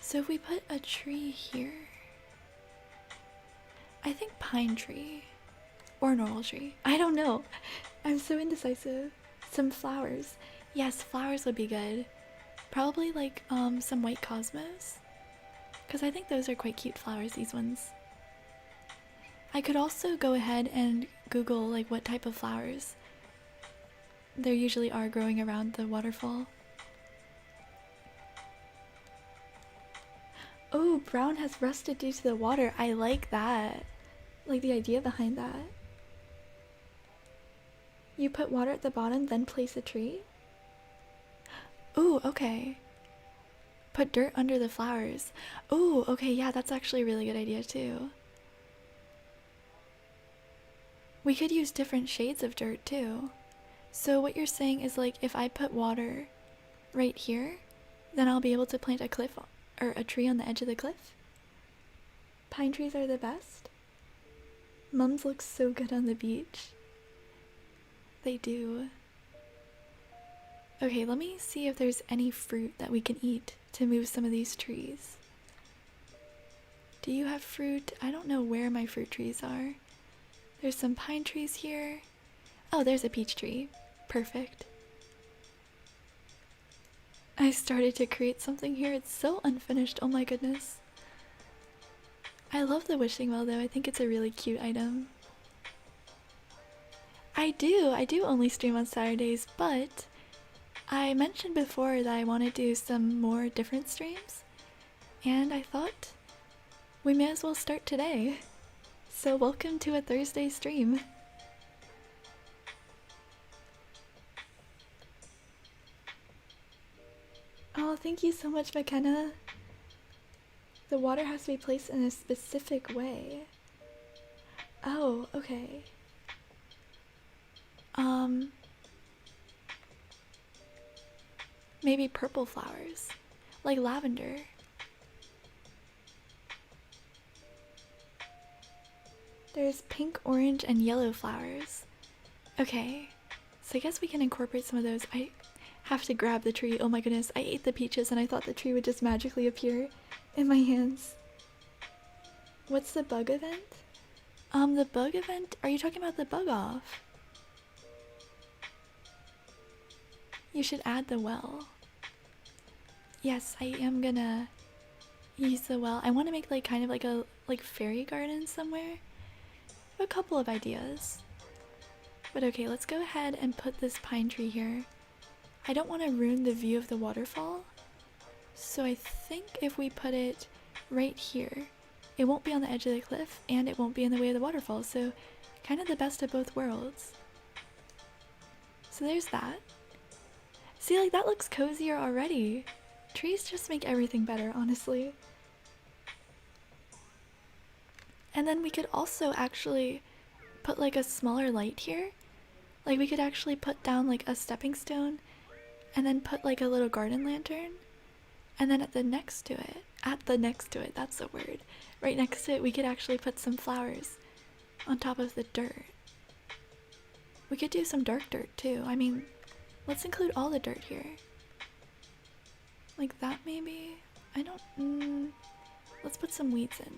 Speaker 1: So if we put a tree here, I think pine tree or normal tree. I don't know. I'm so indecisive. Some flowers. Yes, flowers would be good. Probably like some white cosmos, because I think those are quite cute flowers, these ones. I could also go ahead and Google like what type of flowers there usually are growing around the waterfall. Oh, brown has rusted due to the water. I like that. Like the idea behind that. You put water at the bottom, then place a tree? Ooh, okay. Put dirt under the flowers. Ooh, okay, yeah, that's actually a really good idea too. We could use different shades of dirt too. So what you're saying is like if I put water right here, then I'll be able to plant a cliff or a tree on the edge of the cliff? Pine trees are the best? Mums look so good on the beach. They do. Okay, let me see if there's any fruit that we can eat to move some of these trees. Do you have fruit? I don't know where my fruit trees are. There's some pine trees here. Oh, there's a peach tree. Perfect. I started to create something here. It's so unfinished. Oh my goodness. I love the wishing well though. I think it's a really cute item. I do only stream on Saturdays, but I mentioned before that I want to do some more different streams, and I thought we may as well start today. So welcome to a Thursday stream. Oh, thank you so much, McKenna. The water has to be placed in a specific way. Oh, okay. Maybe purple flowers, like lavender. There's pink, orange, and yellow flowers. Okay, so I guess we can incorporate some of those. I have to grab the tree. Oh my goodness, I ate the peaches and I thought the tree would just magically appear in my hands. What's the bug event? The bug event? Are you talking about the bug off? You should add the well. Yes, I am gonna use the well. I want to make like kind of like a fairy garden somewhere. I have a couple of ideas. But okay, let's go ahead and put this pine tree here. I don't want to ruin the view of the waterfall. So I think if we put it right here, it won't be on the edge of the cliff and it won't be in the way of the waterfall. So kind of the best of both worlds. So there's that. See, like that looks cozier already. Trees just make everything better, honestly. And then we could also actually put like a smaller light here. Like we could actually put down like a stepping stone and then put like a little garden lantern. And then at the next to it, that's the word. Right next to it, we could actually put some flowers on top of the dirt. We could do some dark dirt too. I mean, let's include all the dirt here. Like that maybe? I don't, let's put some weeds in.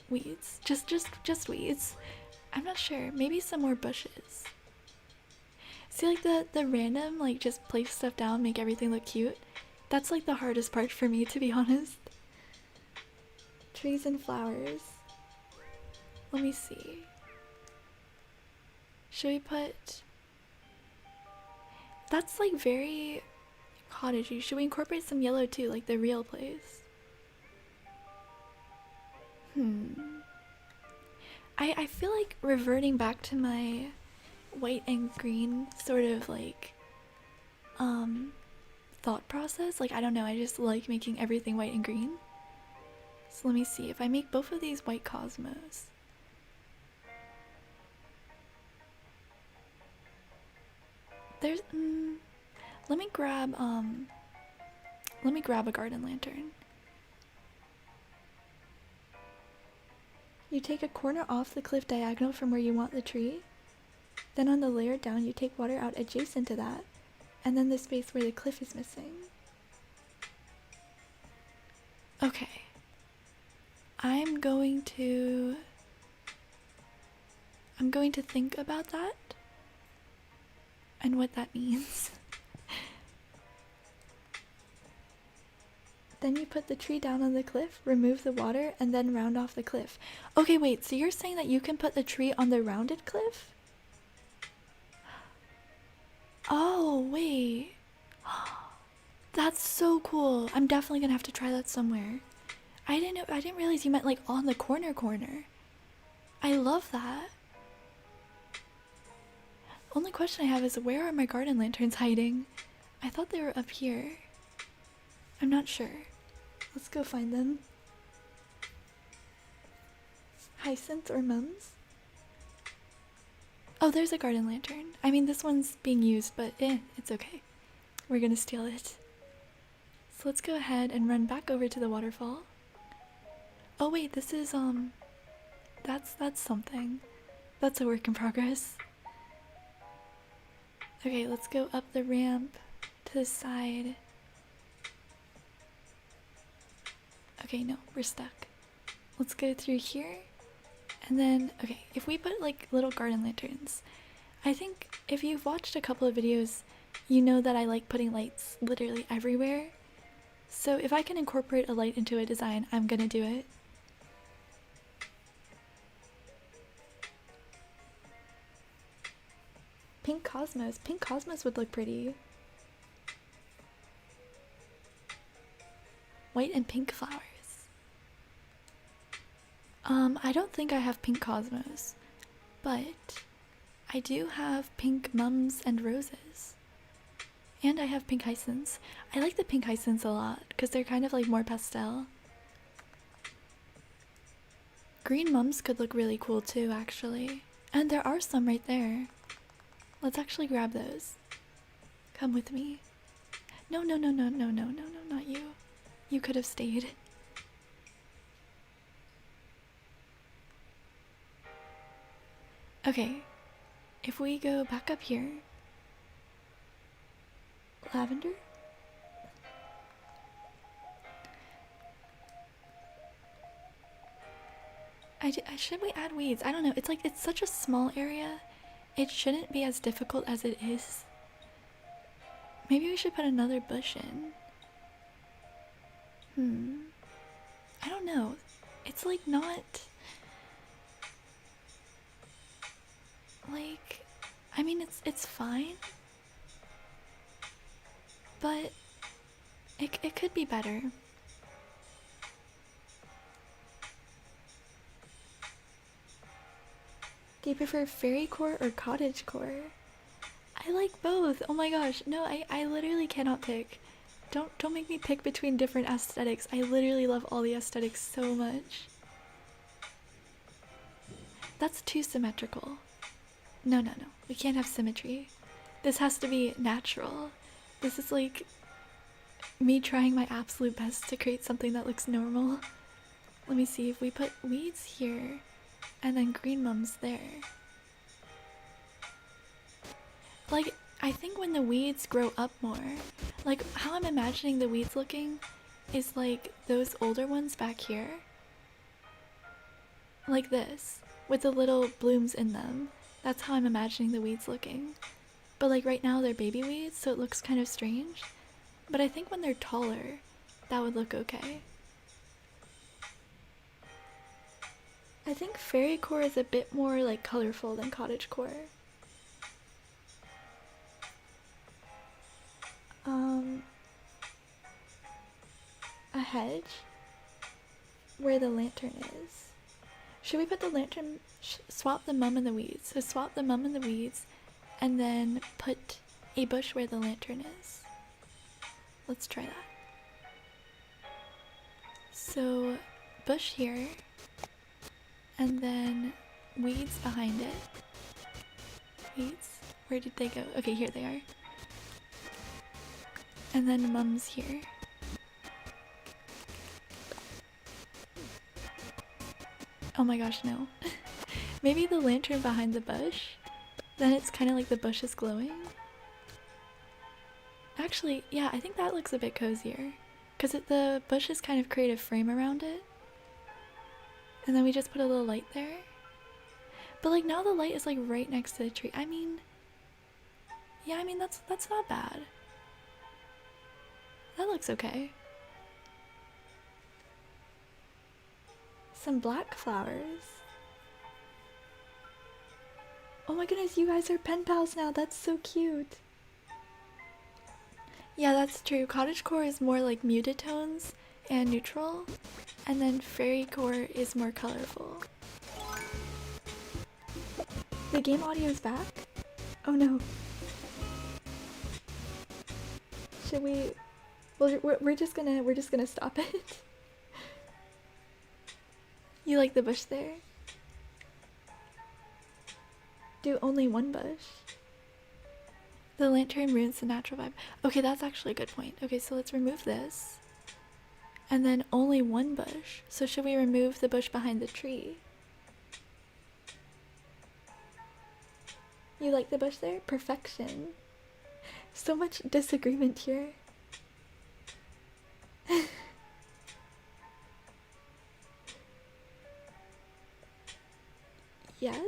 Speaker 1: Weeds? Just weeds. I'm not sure. Maybe some more bushes. See, like the random, like just place stuff down, make everything look cute. That's like the hardest part for me, to be honest. Trees and flowers. Let me see. Should we put... That's like very cottagey. Should we incorporate some yellow too, like the real place? I feel like reverting back to my white and green sort of like thought process. Like, I don't know, I just like making everything white and green. So let me see if I make both of these white cosmos. There's let me grab a garden lantern. You take a corner off the cliff diagonal from where you want the tree. Then on the layer down, you take water out adjacent to that, and then the space where the cliff is missing. Okay. I'm going to think about that and what that means. Then you put the tree down on the cliff, remove the water, and then round off the cliff. Okay, wait, so you're saying that you can put the tree on the rounded cliff? Oh, wait. That's so cool. I'm definitely gonna have to try that somewhere. I didn't realize you meant like on the corner. I love that. Only question I have is, where are my garden lanterns hiding? I thought they were up here. I'm not sure. Let's go find them. Hyacinth or mums? Oh, there's a garden lantern. I mean, this one's being used, but it's okay. We're gonna steal it. So let's go ahead and run back over to the waterfall. Oh wait, this is that's something. That's a work in progress. Okay, let's go up the ramp to the side. Okay, no, we're stuck. let's go through here. And then, okay, if we put like little garden lanterns, I think if you've watched a couple of videos, you know that I like putting lights literally everywhere. So if I can incorporate a light into a design, I'm gonna do it. Pink Cosmos. Pink Cosmos would look pretty. White and pink flowers. I don't think I have pink Cosmos, but I do have pink mums and roses. And I have pink hyacinths. I like the pink hyacinths a lot because they're kind of like more pastel. Green mums could look really cool too, actually. And there are some right there. Let's actually grab those. Come with me. No, no, no, no, no, no, no, no, not you. You could have stayed. Okay, if we go back up here. Lavender? Should we add weeds? I don't know. It's like, it's such a small area. It shouldn't be as difficult as it is. Maybe we should put another bush in. I don't know. It's like not... Like, I mean, it's fine. But it could be better. Do you prefer fairy core or cottage core? I like both. Oh my gosh. No, I literally cannot pick. Don't make me pick between different aesthetics. I literally love all the aesthetics so much. That's too symmetrical. No, no, no. We can't have symmetry. This has to be natural. This is like me trying my absolute best to create something that looks normal. Let me see if we put weeds here and then green mums there. Like, I think when the weeds grow up more, like how I'm imagining the weeds looking is like those older ones back here. Like this, with the little blooms in them. That's how I'm imagining the weeds looking. But like right now they're baby weeds, so it looks kind of strange. But I think when they're taller, that would look okay. I think fairy core is a bit more like colorful than cottage core. A hedge where the lantern is. Should we put the lantern, swap the mum and the weeds? So swap the mum and the weeds and then put a bush where the lantern is. Let's try that. So bush here and then weeds behind it. Weeds? Where did they go? Okay, here they are. And then mums here. Oh my gosh, no. Maybe the lantern behind the bush? Then it's kind of like the bush is glowing. Actually, yeah, I think that looks a bit cozier. Because the bushes kind of create a frame around it. And then we just put a little light there. But like now the light is like right next to the tree. I mean, yeah, I mean that's not bad. That looks okay. Some black flowers. Oh my goodness, you guys are pen pals now. That's so cute. Yeah, that's true. Cottagecore is more like muted tones and neutral, and then fairycore is more colorful. The game audio is back? Oh no. Should we? Well, we're just gonna stop it. You like the bush there? Do only one bush. The lantern ruins the natural vibe. Okay, that's actually a good point. Okay, so let's remove this. And then only one bush. So should we remove the bush behind the tree? You like the bush there? Perfection. So much disagreement here.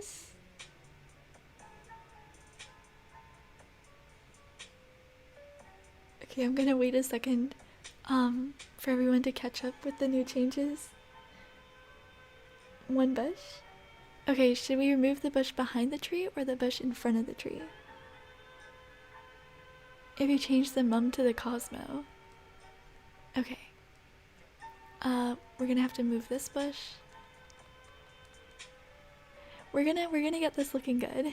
Speaker 1: this. Okay, I'm gonna wait a second for everyone to catch up with the new changes. One bush. Okay, should we remove the bush behind the tree or the bush in front of the tree? If you change the mum to the Cosmo. Okay. We're gonna have to move this bush. We're gonna get this looking good.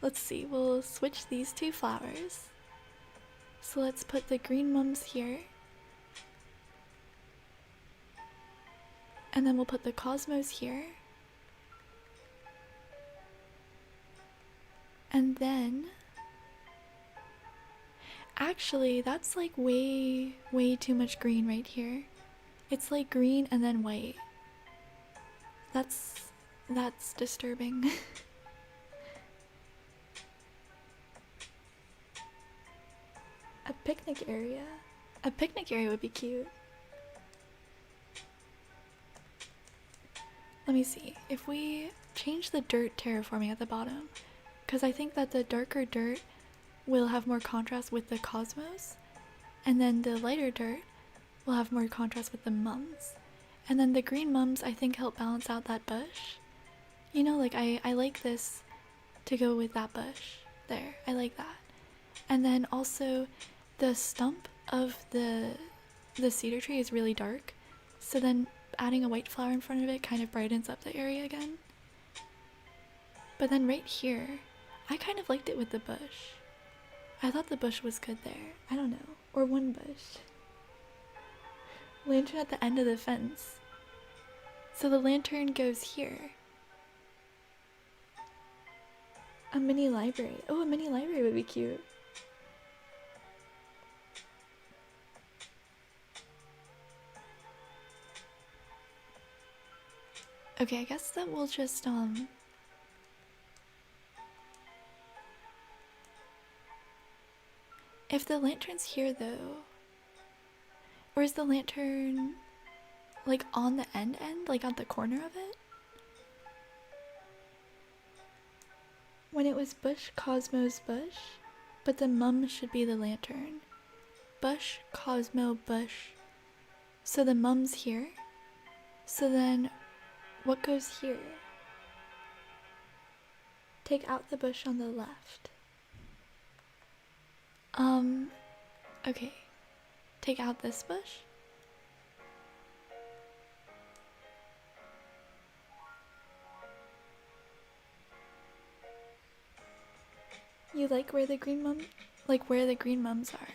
Speaker 1: Let's see, we'll switch these two flowers. So let's put the green mums here. And then we'll put the Cosmos here. And then... Actually, that's like way too much green right here. It's like green and then white. That's disturbing. A picnic area. A picnic area would be cute. Let me see. If we change the dirt terraforming at the bottom, because I think that the darker dirt will have more contrast with the cosmos, and then the lighter dirt will have more contrast with the mums. And then the green mums I think help balance out that bush. You know, like I like this to go with that bush. There, I like that. And then also the stump of the cedar tree is really dark, so then adding a white flower in front of it kind of brightens up the area again. But then right here, I kind of liked it with the bush. I thought the bush was good there. I don't know. Or one bush. Lantern at the end of the fence. So the lantern goes here. A mini library. Oh, a mini library would be cute. Okay, I guess that we'll just, if the lantern's here though, or is the lantern like on the end, like on the corner of it? When it was bush, cosmos, bush, but the mum should be the lantern. Bush, cosmo, bush. So the mum's here. So then what goes here? Take out the bush on the left. Okay. Take out this bush. You like where the green mum, like where the green mums are?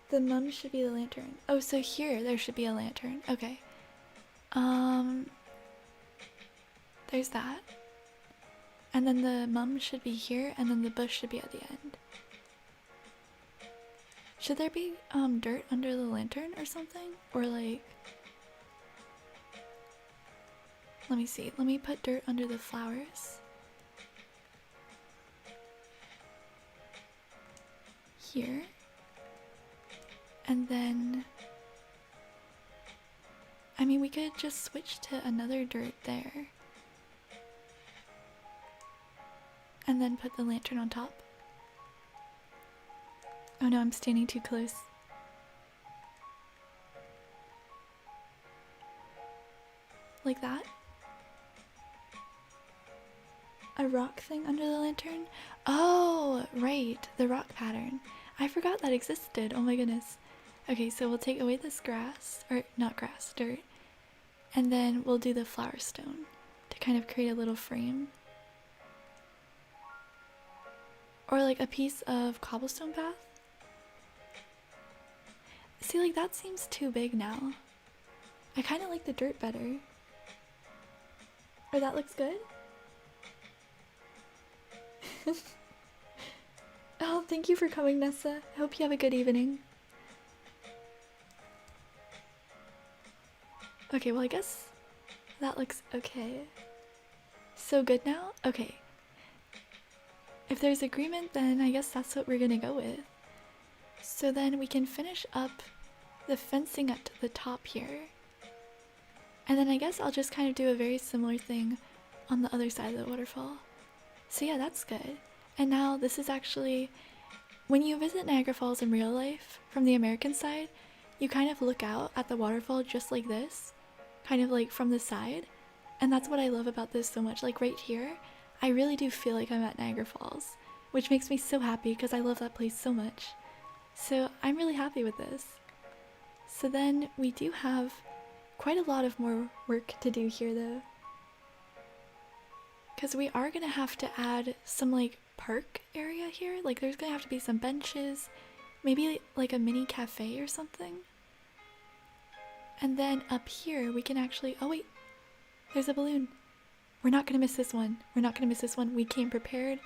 Speaker 1: The mum should be the lantern. Oh, so here there should be a lantern. Okay. There's that. And then the mum should be here, and then the bush should be at the end. Should there be dirt under the lantern or something? Or like, let me see. Let me put dirt under the flowers. Here. And then, I mean, we could just switch to another dirt there. And then put the lantern on top. Oh no, I'm standing too close. Like that. A rock thing under the lantern? Oh, right, the rock pattern. I forgot that existed, oh my goodness. Okay, so we'll take away this grass, or not grass, dirt. And then we'll do the flower stone to kind of create a little frame. Or like a piece of cobblestone path. See, like that seems too big now. I kind of like the dirt better. Or that looks good? Oh, thank you for coming, Nessa. I hope you have a good evening. Okay, well I guess that looks okay. So good now? Okay. If there's agreement, then I guess that's what we're gonna go with. So then we can finish up the fencing up to the top here. And then I guess I'll just kind of do a very similar thing on the other side of the waterfall. So yeah, that's good. And now this is actually, when you visit Niagara Falls in real life from the American side, you kind of look out at the waterfall just like this, kind of like from the side. And that's what I love about this so much. Like right here, I really do feel like I'm at Niagara Falls, which makes me so happy because I love that place so much. So I'm really happy with this. So then we do have quite a lot of more work to do here though, because we are gonna have to add some like park area here. Like there's gonna have to be some benches, maybe like a mini cafe or something. And then up here we can actually, oh wait, there's a balloon. We're not gonna miss this one. We're not gonna miss this one. We came prepared.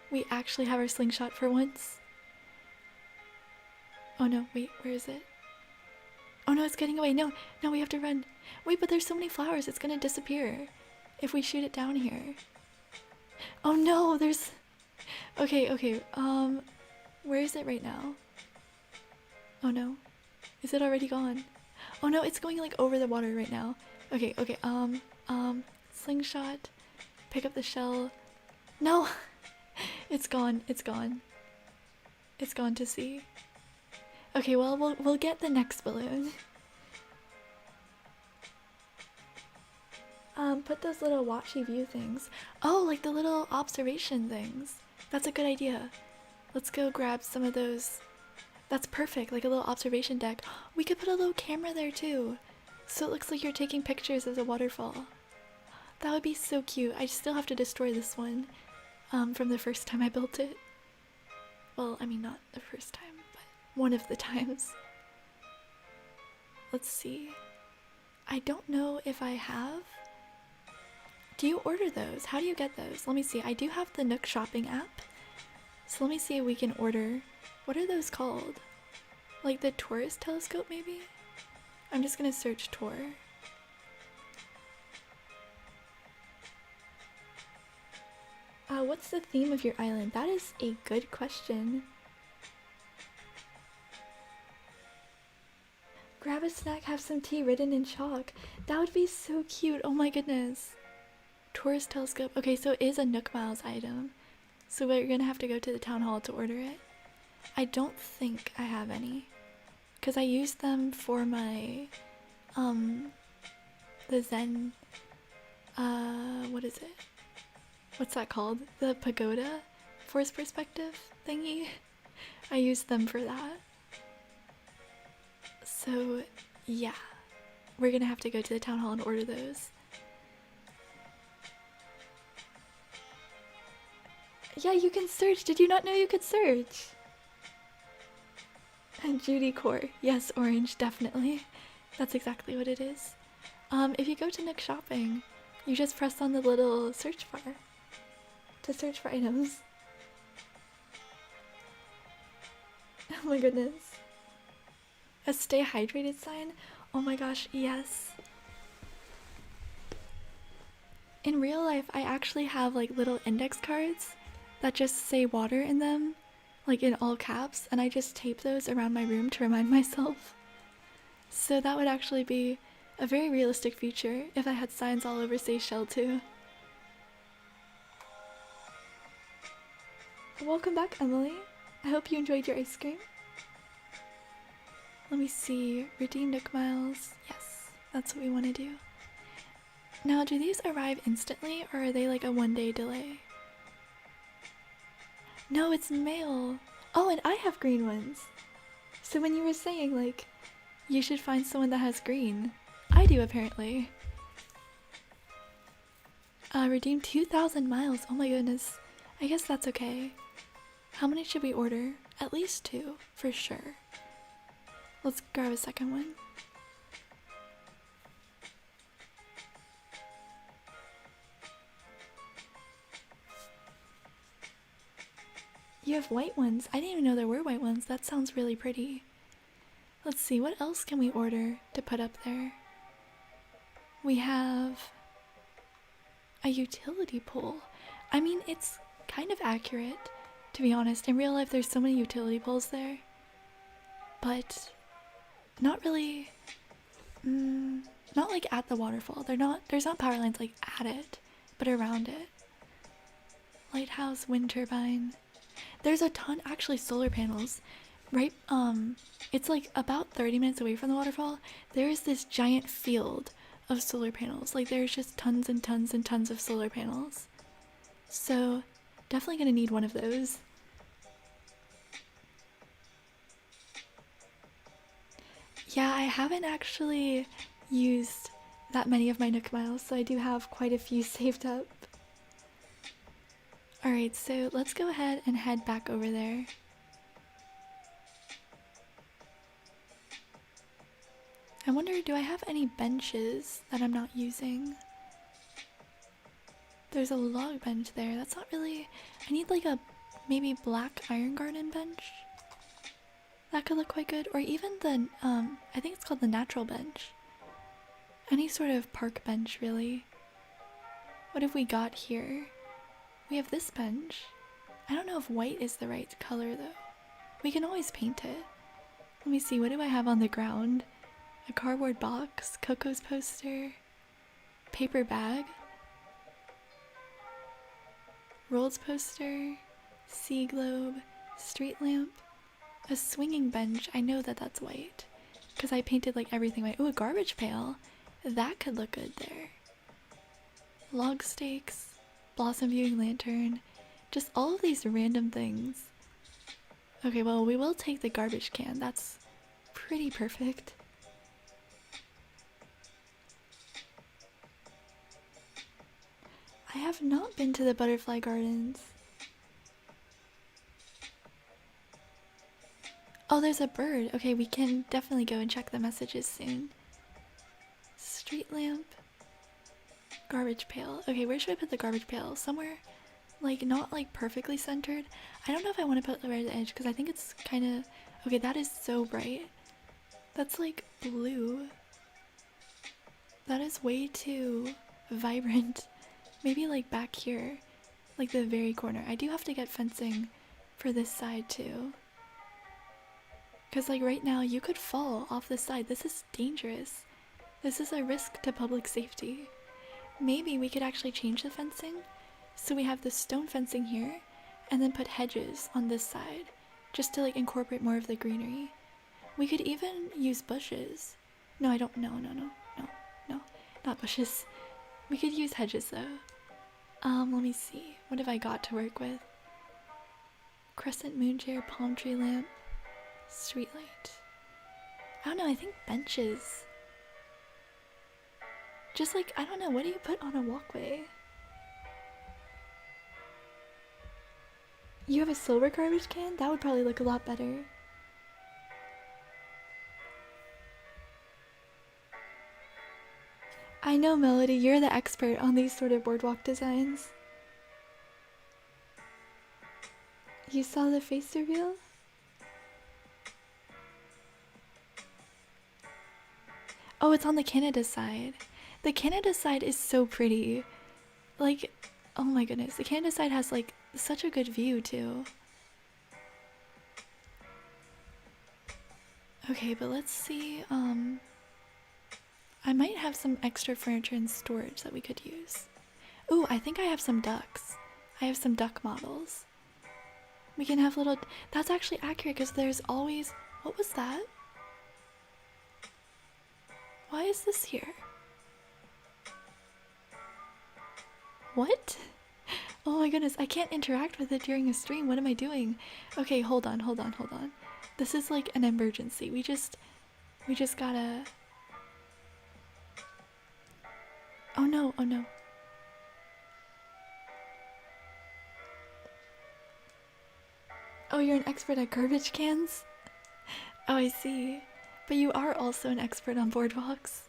Speaker 1: We actually have our slingshot for once. Oh no, wait, where is it? Oh no, it's getting away. No, no, we have to run. Wait, but there's so many flowers, it's gonna disappear if we shoot it down here. Oh no, there's... Okay, where is it right now? Oh no, is it already gone? Oh no, it's going like over the water right now. Okay, slingshot, pick up the shell. No, it's gone, it's gone. It's gone to sea. Okay, well, we'll get the next balloon. Put those little watchy view things. Oh, like the little observation things. That's a good idea. Let's go grab some of those. That's perfect, like a little observation deck. We could put a little camera there too, so it looks like you're taking pictures of a waterfall. That would be so cute. I still have to destroy this one from the first time I built it. Well, I mean, not the first time, but one of the times. Let's see. I don't know if I have. Do you order those? How do you get those? Let me see. I do have the Nook shopping app. So let me see if we can order. What are those called? Like the tourist telescope, maybe? I'm just gonna search tour. What's the theme of your island? That is a good question. Grab a snack, have some tea written in chalk. That would be so cute. Oh my goodness. Tourist telescope. Okay, so it is a Nook Miles item. So we're gonna have to go to the town hall to order it. I don't think I have any, because I used them for my the Zen what is it? What's that called? The pagoda force perspective thingy. I used them for that. So yeah, we're gonna have to go to the town hall and order those. Yeah, you can search. Did you not know you could search? And Judi core. Yes, orange, definitely. That's exactly what it is. If you go to Nook Shopping, you just press on the little search bar to search for items. Oh my goodness. A stay hydrated sign? Oh my gosh, yes. In real life, I actually have like little index cards that just say water in them, like in all caps, and I just tape those around my room to remind myself. So that would actually be a very realistic feature if I had signs all over Sayshell too. Welcome back, Emily. I hope you enjoyed your ice cream. Let me see. Redeem Nook Miles. Yes, that's what we want to do. Now, do these arrive instantly, or are they like a one-day delay? No, it's mail. Oh, and I have green ones. So when you were saying, like, you should find someone that has green, I do apparently. Redeem 2,000 miles. Oh my goodness. I guess that's okay. How many should we order? At least 2, for sure. Let's grab a second one. You have white ones? I didn't even know there were white ones. That sounds really pretty. Let's see, what else can we order to put up there? We have a utility pole. I mean, it's kind of accurate, to be honest. In real life, there's so many utility poles there. But not really... Not like at the waterfall. There's not power lines like at it, but around it. Lighthouse, wind turbine. There's a ton, actually, solar panels. Right, it's like about 30 minutes away from the waterfall. There's this giant field of solar panels. Like, there's just tons and tons and tons of solar panels. So, definitely gonna need one of those. Yeah, I haven't actually used that many of my Nook miles, so I do have quite a few saved up. Alright, so let's go ahead and head back over there. I wonder, do I have any benches that I'm not using? There's a log bench there. That's not really... I need like a maybe black iron garden bench. That could look quite good. Or even the, I think it's called the natural bench. Any sort of park bench, really. What have we got here? We have this bench. I don't know if white is the right color, though. We can always paint it. Let me see, what do I have on the ground? A cardboard box, Coco's poster, paper bag, Rold's poster, sea globe, street lamp, a swinging bench. I know that that's white because I painted like everything white. Ooh, a garbage pail. That could look good there. Log stakes, blossom viewing lantern, just all of these random things. Okay, well, we will take the garbage can. That's pretty perfect. I have not been to the butterfly gardens. Oh, there's a bird. Okay, we can definitely go and check the messages soon. Street lamp. Garbage pail. Okay, where should I put the garbage pail? Somewhere, like, not like perfectly centered. I don't know if I want to put it right at the edge because I think it's kind of... Okay, that is so bright. That's like blue. That is way too vibrant. Maybe like back here, like the very corner. I do have to get fencing for this side too. Because like right now you could fall off this side. This is dangerous. This is a risk to public safety. Maybe we could actually change the fencing. So we have the stone fencing here and then put hedges on this side just to like incorporate more of the greenery. We could even use bushes. No, I don't. No, not bushes. We could use hedges though. Let me see. What have I got to work with? Crescent moon chair, palm tree lamp, street light. I don't know, I think benches. Just like, I don't know, what do you put on a walkway? You have a silver garbage can? That would probably look a lot better. I know, Melody, you're the expert on these sort of boardwalk designs. You saw the face reveal? Oh, it's on the Canada side. The Canada side is so pretty. Like, oh my goodness, the Canada side has like such a good view too. Okay, but let's see, I might have some extra furniture and storage that we could use. Ooh, I think I have some ducks. I have some duck models. We can have little... That's actually accurate because there's always... What was that? Why is this here? What? Oh my goodness, I can't interact with it during a stream. What am I doing? Okay, hold on. This is like an emergency. We just gotta... Oh no. Oh, you're an expert at garbage cans? Oh, I see. But you are also an expert on boardwalks.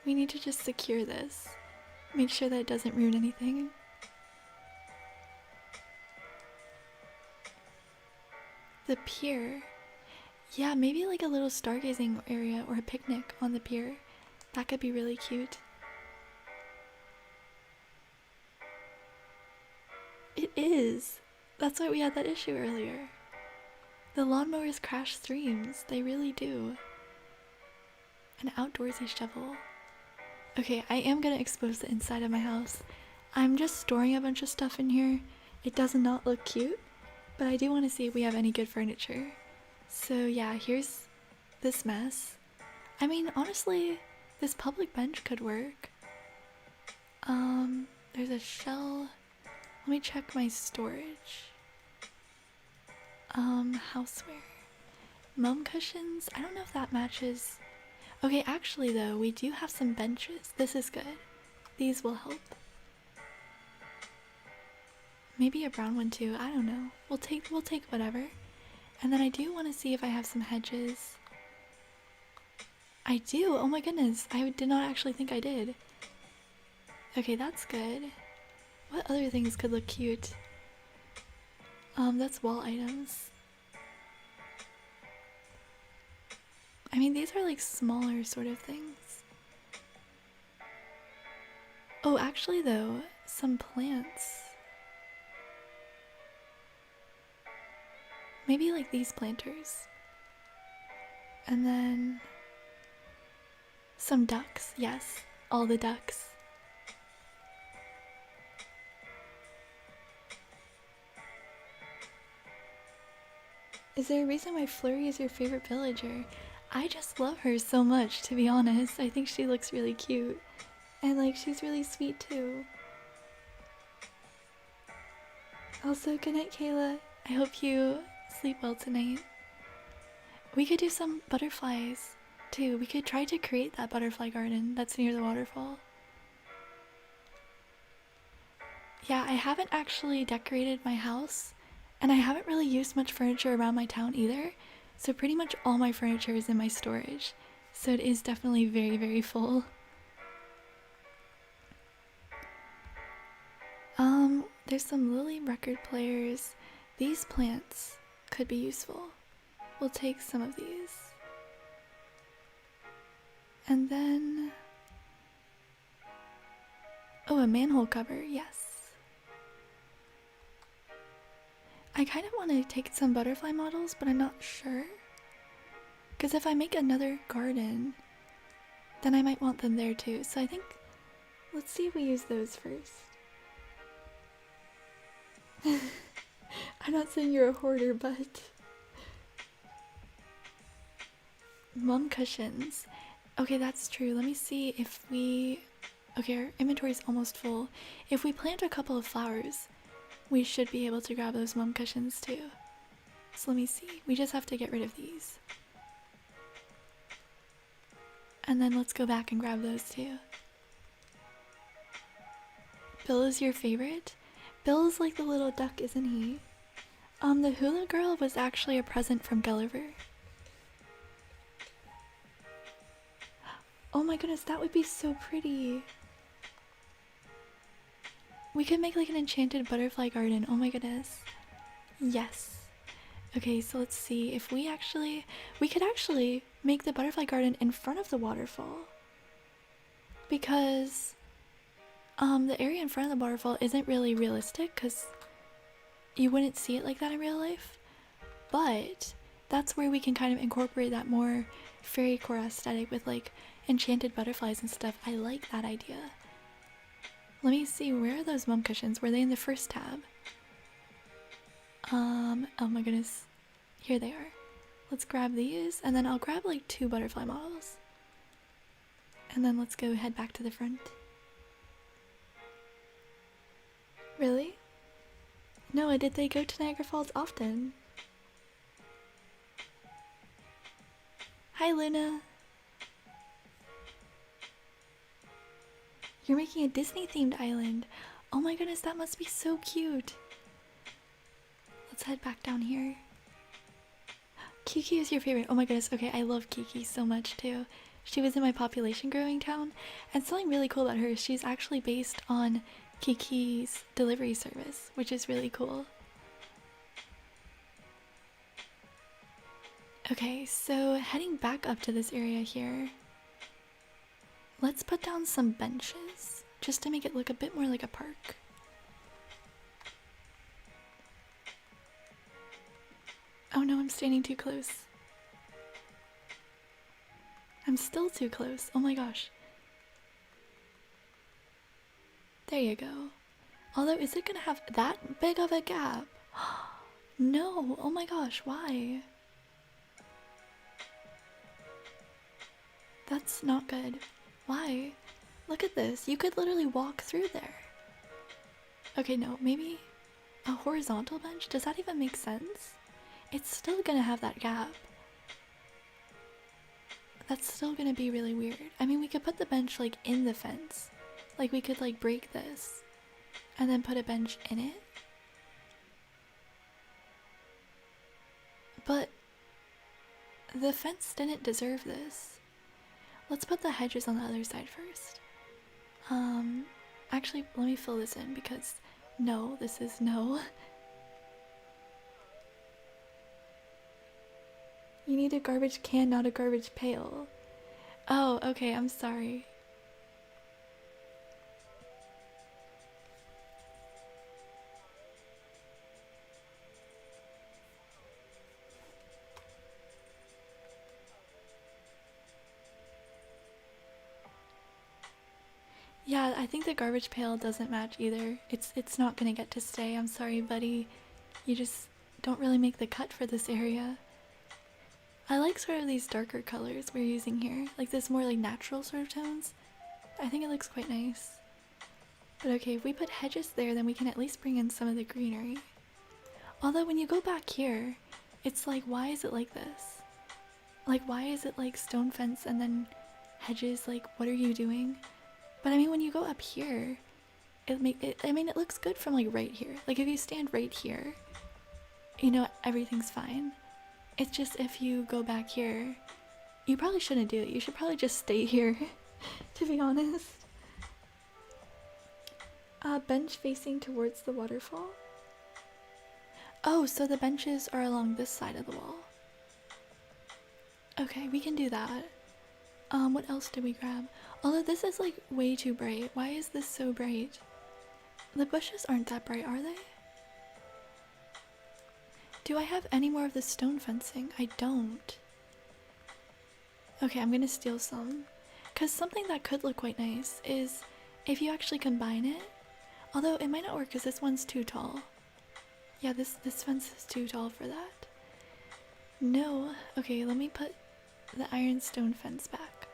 Speaker 1: We need to just secure this. Make sure that it doesn't ruin anything. The pier. Yeah, maybe like a little stargazing area or a picnic on the pier. That could be really cute. It is. That's why we had that issue earlier. The lawnmowers crash streams. They really do. An outdoorsy shovel. Okay, I am gonna expose the inside of my house. I'm just storing a bunch of stuff in here. It does not look cute, but I do want to see if we have any good furniture. So yeah, here's this mess. I mean, honestly, this public bench could work. There's a shell. Let me check my storage. Houseware. Mum cushions? I don't know if that matches. Okay, actually though, we do have some benches. This is good. These will help. Maybe a brown one too, I don't know. We'll take whatever. And then I do want to see if I have some hedges. I do! Oh my goodness, I did not actually think I did. Okay, that's good. What other things could look cute? That's wall items. I mean, these are like smaller sort of things. Oh, actually though, some plants. Maybe like these planters. And then some ducks. Yes, all the ducks. Is there a reason why Flurry is your favorite villager? I just love her so much, to be honest. I think she looks really cute. And like, she's really sweet too. Also, good night, Kayla. I hope you sleep well tonight. We could do some butterflies too. We could try to create that butterfly garden that's near the waterfall. Yeah, I haven't actually decorated my house, and I haven't really used much furniture around my town either, so pretty much all my furniture is in my storage, so it is definitely very, very full. There's some Lily record players. These plants could be useful. We'll take some of these. And then... oh, a manhole cover, yes. I kind of want to take some butterfly models, but I'm not sure. Because if I make another garden, then I might want them there too. So I think, let's see if we use those first. I'm not saying you're a hoarder, but... mum cushions. Okay, that's true. Let me see if we... okay, our inventory is almost full. If we plant a couple of flowers, we should be able to grab those mum cushions too. So let me see. We just have to get rid of these. And then let's go back and grab those too. Bill is your favorite? Bill is like the little duck, isn't he? The hula girl was actually a present from Gulliver. Oh my goodness, that would be so pretty. We could make like an enchanted butterfly garden. Oh my goodness. Yes. Okay, so let's see if we could actually make the butterfly garden in front of the waterfall. Because the area in front of the waterfall isn't really realistic because you wouldn't see it like that in real life. But that's where we can kind of incorporate that more fairycore aesthetic with like enchanted butterflies and stuff. I like that idea. Let me see, where are those mum cushions? Were they in the first tab? Oh my goodness. Here they are. Let's grab these, and then I'll grab like 2 butterfly models. And then let's go head back to the front. Really? Noah, did they go to Niagara Falls often? Hi, Luna. You're making a Disney-themed island. Oh my goodness, that must be so cute. Let's head back down here. Kiki is your favorite. Oh my goodness, okay, I love Kiki so much too. She was in my population growing town, and something really cool about her is she's actually based on Kiki's delivery service, which is really cool. Okay, so heading back up to this area here, let's put down some benches just to make it look a bit more like a park. Oh no, I'm standing too close. I'm still too close. Oh my gosh. There you go. Although, is it gonna have that big of a gap? No. Oh my gosh, why? That's not good. Why? Look at this. You could literally walk through there. Okay, no, maybe a horizontal bench? Does that even make sense? It's still gonna have that gap. That's still gonna be really weird. I mean, we could put the bench like in the fence. Like we could like break this and then put a bench in it. But the fence didn't deserve this. Let's put the hedges on the other side first. Actually, let me fill this in because no, this is no. You need a garbage can, not a garbage pail. Oh, okay, I'm sorry. Yeah, I think the garbage pail doesn't match either. It's not gonna get to stay. I'm sorry, buddy. You just don't really make the cut for this area. I like sort of these darker colors we're using here. Like this more like natural sort of tones. I think it looks quite nice. But okay, if we put hedges there, then we can at least bring in some of the greenery. Although when you go back here, it's like, why is it like this? Like, why is it like stone fence and then hedges? Like, what are you doing? But I mean, when you go up here, I mean, it looks good from like right here. Like if you stand right here, you know, everything's fine. It's just if you go back here, you probably shouldn't do it. You should probably just stay here, to be honest. Bench facing towards the waterfall. Oh, so the benches are along this side of the wall. Okay, we can do that. What else did we grab? Although this is like way too bright. Why is this so bright? The bushes aren't that bright, are they? Do I have any more of the stone fencing? I don't. Okay, I'm gonna steal some. Because something that could look quite nice is if you actually combine it. Although it might not work because this one's too tall. Yeah, this fence is too tall for that. No. Okay, let me put the ironstone fence back.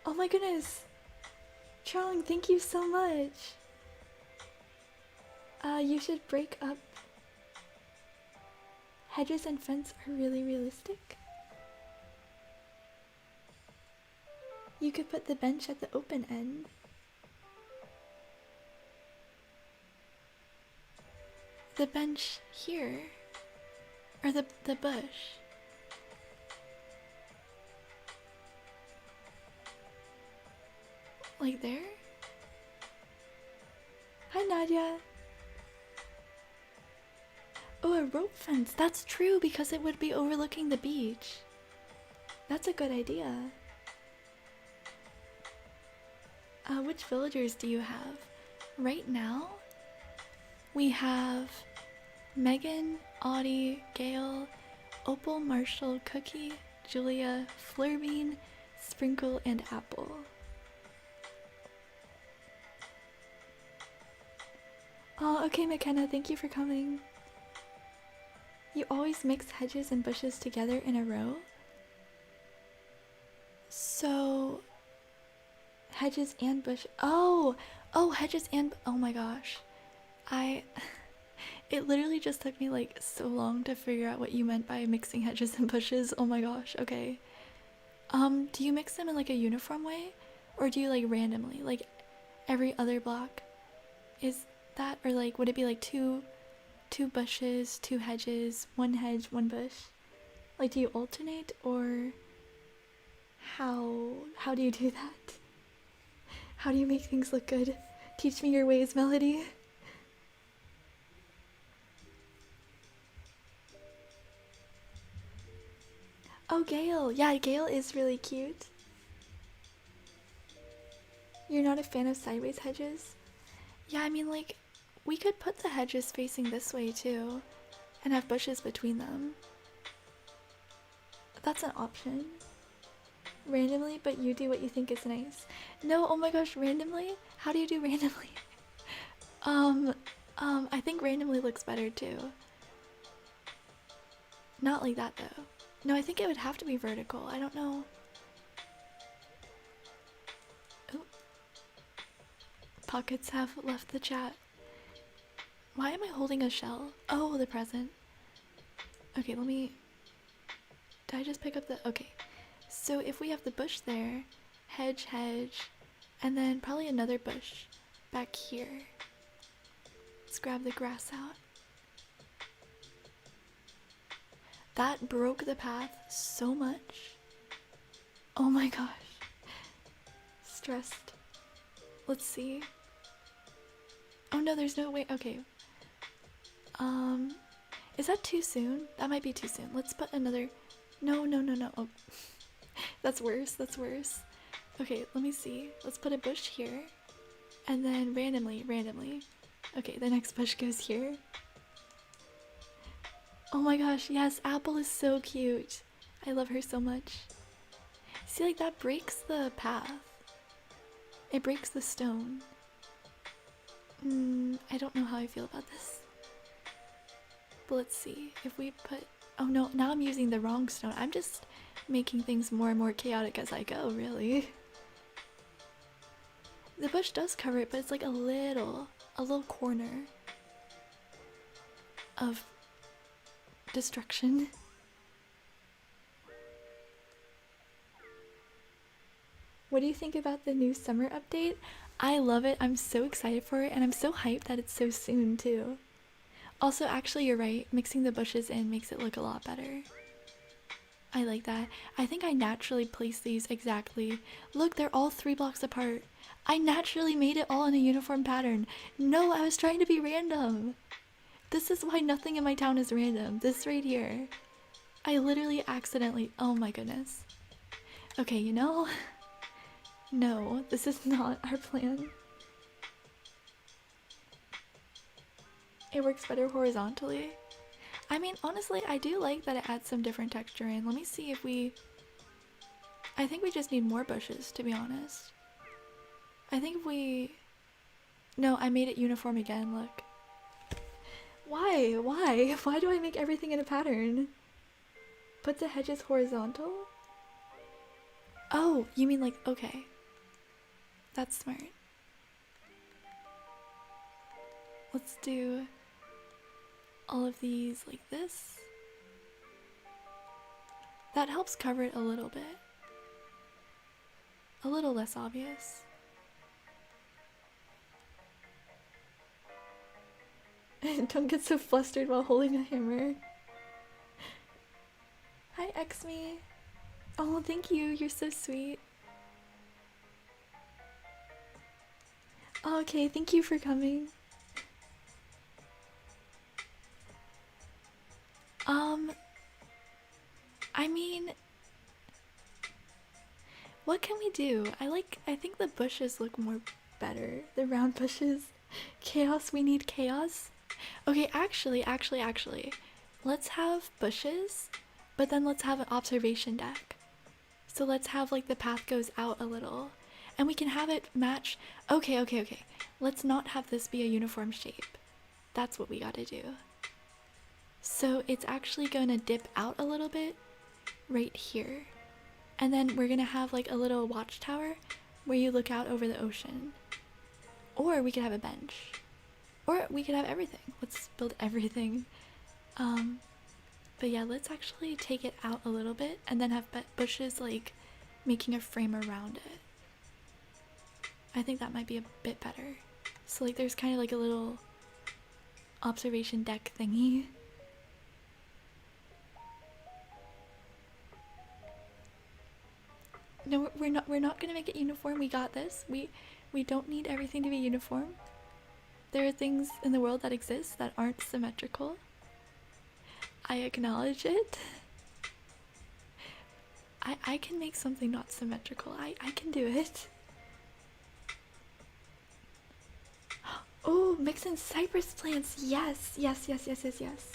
Speaker 1: Oh my goodness! Charling, thank you so much! You should break up. Hedges and fence are really realistic. You could put the bench at the open end. The bench here. Or the bush. Like there? Hi Nadia! Oh, a rope fence. That's true because it would be overlooking the beach. That's a good idea. Which villagers do you have? Right now, we have Megan, Audie, Gail, Opal, Marshall, Cookie, Julia, Flurbean, Sprinkle, and Apple. Oh, okay, McKenna, thank you for coming. You always mix hedges and bushes together in a row? So, hedges and bush. Oh, hedges and. Oh my gosh. It literally just took me like so long to figure out what you meant by mixing hedges and bushes. Oh my gosh, okay. Do you mix them in like a uniform way? Or do you like randomly? Like every other block? Is that, or like would it be like two bushes, two hedges, one hedge, one bush? Like do you alternate, or how do you do that? How do you make things look good? Teach me your ways, Melody. Oh, Gail. Yeah, Gail is really cute. You're not a fan of sideways hedges? Yeah, I mean, like, We could put the hedges facing this way too, and have bushes between them. That's an option. Randomly, but you do what you think is nice. No, oh my gosh, randomly? How do you do randomly? I think randomly looks better too. Not like that though. No, I think it would have to be vertical. I don't know. Ooh. Pockets have left the chat. Why am I holding a shell? Oh, the present. Okay, let me... Did I just pick up the... Okay. So if we have the bush there, hedge, and then probably another bush back here. Let's grab the grass out. That broke the path so much. Oh my gosh. Stressed. Let's see. Oh no, there's no way. Okay. Is that too soon? That might be too soon. Let's put another... No. Oh. That's worse. Okay, let me see. Let's put a bush here. And then randomly. Okay, the next bush goes here. Oh my gosh, yes, Apple is so cute. I love her so much. See, like, that breaks the path. It breaks the stone. I don't know how I feel about this. But let's see. If we put... Oh no, now I'm using the wrong stone. I'm just making things more and more chaotic as I go, really. The bush does cover it, but it's like a little corner of destruction. What do you think about the new summer update? I love it. I'm so excited for it, and I'm so hyped that it's so soon too. Also, actually, you're right. Mixing the bushes in makes it look a lot better. I like that. I think I naturally placed these exactly. Look, they're all 3 blocks apart. I naturally made it all in a uniform pattern. No, I was trying to be random. This is why nothing in my town is random. This right here. I literally accidentally... Oh my goodness. Okay, you know... No, this is not our plan. It works better horizontally. I mean, honestly, I do like that it adds some different texture in. Let me see if we... I think we just need more bushes, to be honest. I think if we... No, I made it uniform again, look. Why? Why do I make everything in a pattern? Put the hedges horizontal? Oh, you mean like, okay. That's smart. Let's do all of these like this. That helps cover it a little bit. A little less obvious. Don't get so flustered while holding a hammer. Hi, Xme. Oh, thank you. You're so sweet. Okay, thank you for coming. I mean, what can we do? I think the bushes look more better. The round bushes. Chaos, we need chaos. Okay, actually, let's have bushes, but then let's have an observation deck. So let's have like the path goes out a little, and we can have it match. Okay. Let's not have this be a uniform shape. That's what we gotta do. So it's actually gonna dip out a little bit right here. And then we're gonna have like a little watchtower where you look out over the ocean. Or we could have a bench. Or we could have everything. Let's build everything. But yeah, let's actually take it out a little bit and then have bushes like making a frame around it. I think that might be a bit better. So like there's kind of like a little observation deck thingy. No, we're not gonna make it uniform. We got this. We don't need everything to be uniform. There are things in the world that exist that aren't symmetrical. I acknowledge it. I can make something not symmetrical. I can do it. Oh, mix in cypress plants. Yes, yes, yes, yes, yes, yes.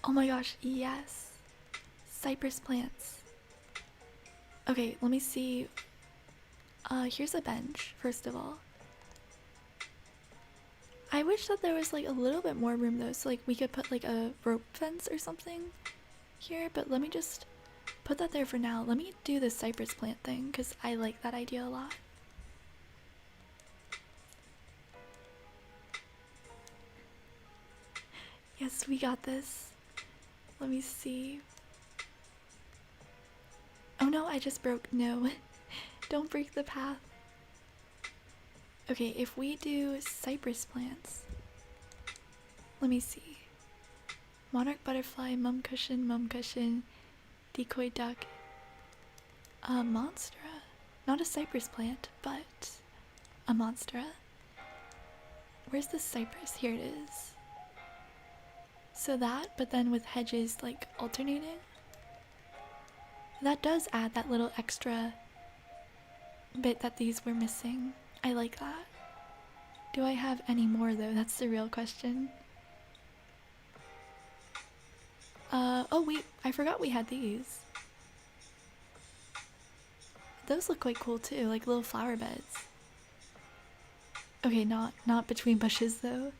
Speaker 1: Oh my gosh, yes. Cypress plants. Okay, let me see. Here's a bench, first of all. I wish that there was like a little bit more room though, so like we could put like a rope fence or something here, but let me just put that there for now. Let me do the cypress plant thing because I like that idea a lot. Yes, we got this. Let me see. Oh no, I just broke. No. Don't break the path. Okay, if we do cypress plants. Let me see. Monarch butterfly, mum cushion, decoy duck. Monstera. Not a cypress plant, but a monstera. Where's the cypress? Here it is. So that, but then with hedges like alternating. That does add that little extra bit that these were missing. I like that. Do I have any more though? That's the real question. Oh wait, I forgot we had these. Those look quite cool too, like little flower beds. Okay, not between bushes though.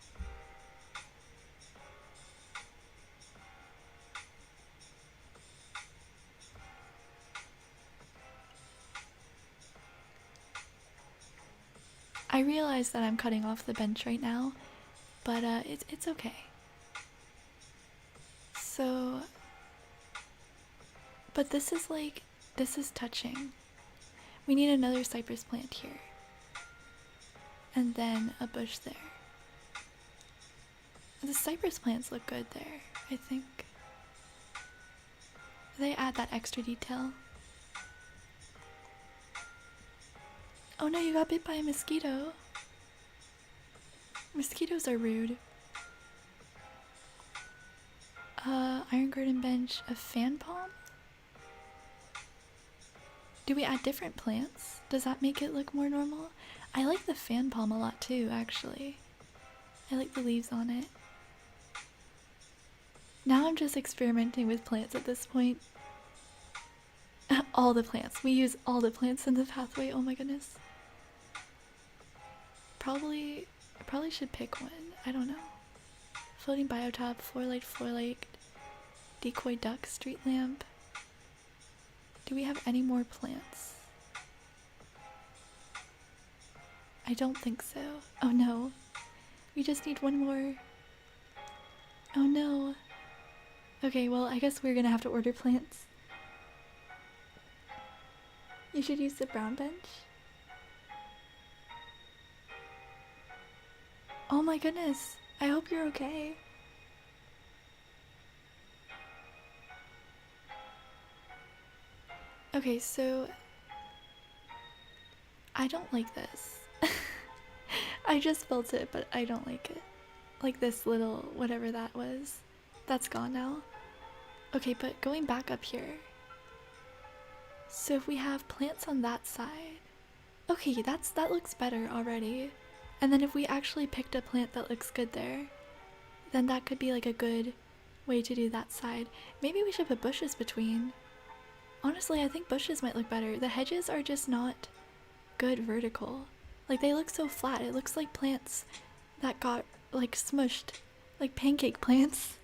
Speaker 1: I realize that I'm cutting off the bench right now, but it's okay. So, but this is touching. We need another cypress plant here. And then a bush there. The cypress plants look good there, I think. They add that extra detail. Oh no, you got bit by a mosquito. Mosquitoes are rude. Iron garden bench, a fan palm? Do we add different plants? Does that make it look more normal? I like the fan palm a lot too, actually. I like the leaves on it. Now I'm just experimenting with plants at this point. All the plants. We use all the plants in the pathway. Oh my goodness. I probably should pick one. I don't know. Floating biotop, floor light, decoy duck, street lamp. Do we have any more plants? I don't think so. Oh no. We just need one more. Oh no. Okay, well, I guess we're gonna have to order plants. You should use the brown bench. Oh my goodness. I hope you're okay. Okay, so I don't like this. I just built it, but I don't like it. Like this little whatever that was. That's gone now. Okay, but going back up here. So if we have plants on that side. Okay, that looks better already. And then if we actually picked a plant that looks good there, then that could be like a good way to do that side. Maybe we should put bushes between. Honestly, I think bushes might look better. The hedges are just not good vertical. Like they look so flat. It looks like plants that got like smushed. Like pancake plants.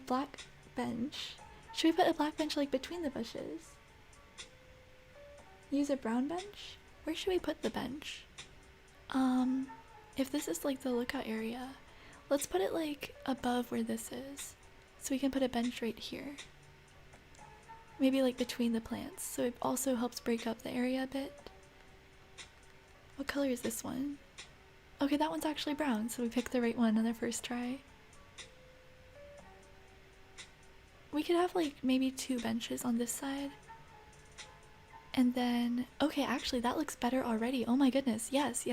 Speaker 1: Black bench. Should we put a black bench like between the bushes? Use a brown bench? Where should we put the bench? If this is like the lookout area, let's put it like above where this is. So we can put a bench right here. Maybe like between the plants, so it also helps break up the area a bit. What color is this one? Okay, that one's actually brown, so we picked the right one on the first try. We could have like maybe 2 benches on this side. And then, okay, actually that looks better already. Oh my goodness, yes.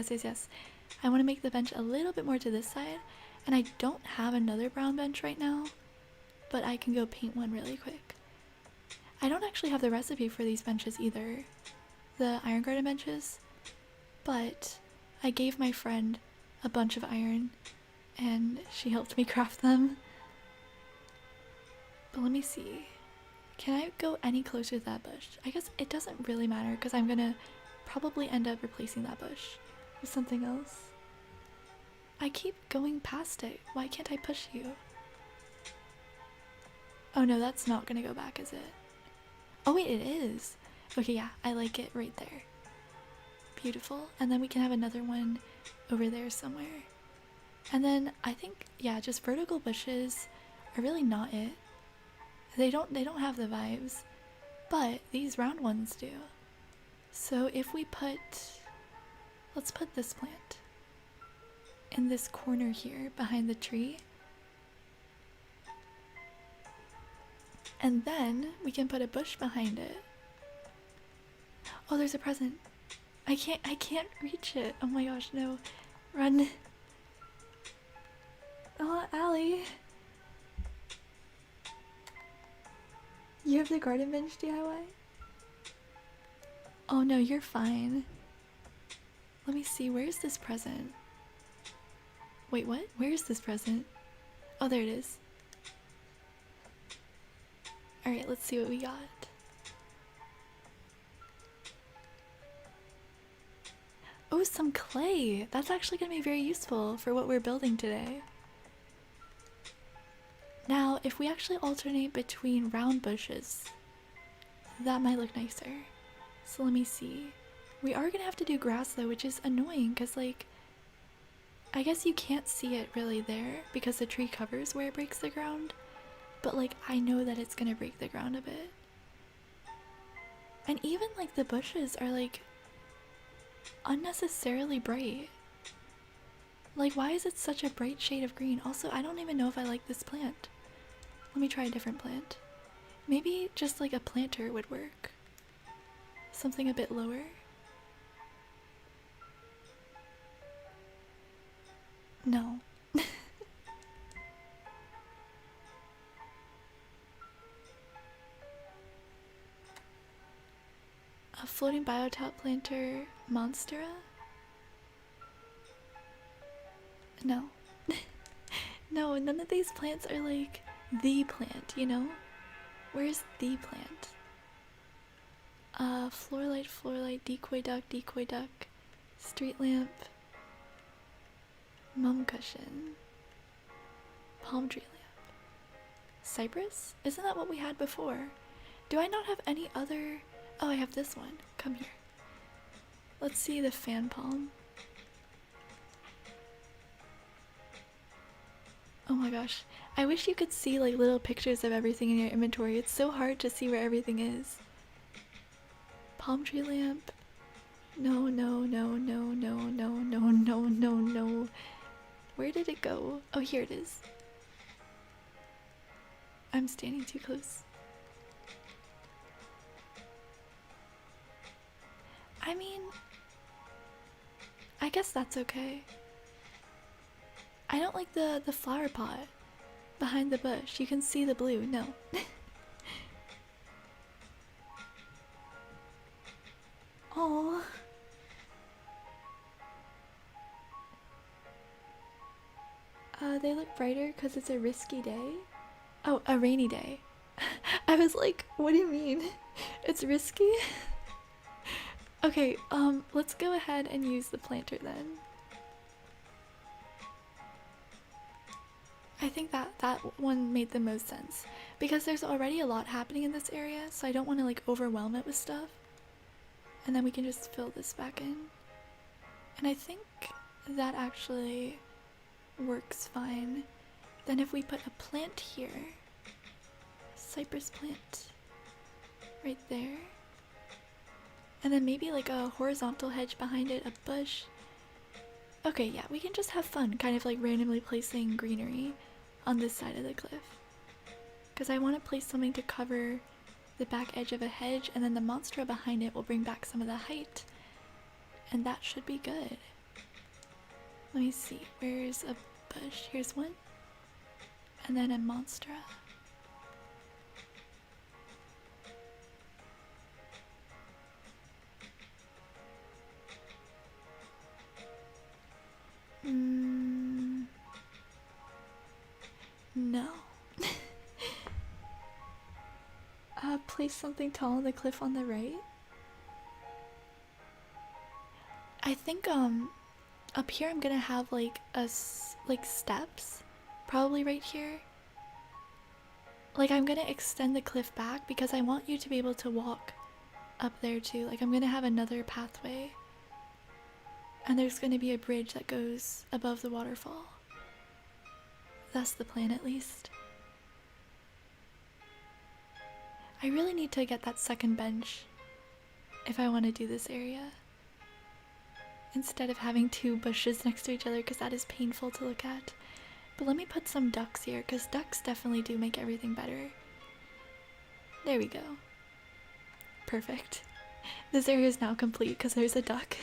Speaker 1: I want to make the bench a little bit more to this side, and I don't have another brown bench right now, but I can go paint one really quick. I don't actually have the recipe for these benches either. the iron garden benches, but I gave my friend a bunch of iron and she helped me craft them. But let me see. Can I go any closer to that bush? I guess it doesn't really matter because I'm gonna probably end up replacing that bush with something else. I keep going past it. Why can't I push you? Oh no, that's not gonna go back, is it? Oh wait, it is. Okay, yeah, I like it right there. Beautiful. And then we can have another one over there somewhere. And then I think, yeah, just vertical bushes are really not it. They don't have the vibes, but these round ones do. So if we put, let's put this plant in this corner here behind the tree. And then we can put a bush behind it. Oh, there's a present. I can't reach it. Oh my gosh, no. Run. Oh, Allie. You have the garden bench DIY? Oh no, you're fine. Let me see, where's this present? Wait, what? Where is this present? Oh, there it is. Alright, let's see what we got. Oh, some clay! That's actually gonna be very useful for what we're building today. Now, if we actually alternate between round bushes, that might look nicer. So let me see. We are gonna have to do grass though, which is annoying because, like, I guess you can't see it really there because the tree covers where it breaks the ground. But, like, I know that it's gonna break the ground a bit. And even, like, the bushes are, like, unnecessarily bright. Like, why is it such a bright shade of green? Also, I don't even know if I like this plant. Let me try a different plant. Maybe just, like, a planter would work. Something a bit lower. No. A floating biotop planter monstera? No. No, none of these plants are like the plant, you know? Where's the plant? Floorlight, decoy duck, street lamp, mum cushion, palm tree lamp. Cypress? Isn't that what we had before? Do I not have any other? Oh, I have this one. Come here. Let's see the fan palm. Oh my gosh. I wish you could see like little pictures of everything in your inventory. It's so hard to see where everything is. Palm tree lamp. No, no, no, no, no, no, no, no, no, no. Where did it go? Oh, here it is. I'm standing too close. I mean, I guess that's okay. I don't like the flower pot behind the bush. You can see the blue. No. Oh. They look brighter because it's a risky day. Oh, a rainy day. I was like, what do you mean? It's risky? Okay, let's go ahead and use the planter then. I think that one made the most sense because there's already a lot happening in this area, so I don't want to like overwhelm it with stuff. And then we can just fill this back in. And I think that actually works fine. Then if we put a plant here, cypress plant right there, and then maybe like a horizontal hedge behind it, a bush. Okay, yeah, we can just have fun, kind of like randomly placing greenery on this side of the cliff. Because I want to place something to cover the back edge of a hedge, and then the monstera behind it will bring back some of the height. And that should be good. Let me see, where's a bush? Here's one. And then a monstera. No. Place something tall on the cliff on the right. I think up here I'm gonna have like like steps, probably right here. Like I'm gonna extend the cliff back because I want you to be able to walk up there too. Like I'm gonna have another pathway, and there's gonna be a bridge that goes above the waterfall. That's the plan, at least. I really need to get that second bench if I want to do this area, instead of having two bushes next to each other, because that is painful to look at. But let me put some ducks here, because ducks definitely do make everything better. There we go. Perfect. This area is now complete because there's a duck.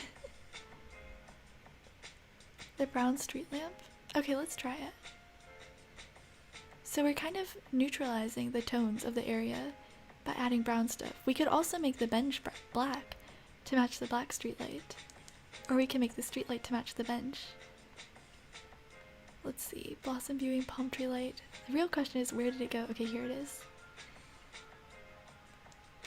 Speaker 1: The brown street lamp? Okay, let's try it. So we're kind of neutralizing the tones of the area by adding brown stuff. We could also make the bench black to match the black streetlight. Or we can make the streetlight to match the bench. Let's see, blossom viewing, palm tree light. The real question is, where did it go? Okay, here it is.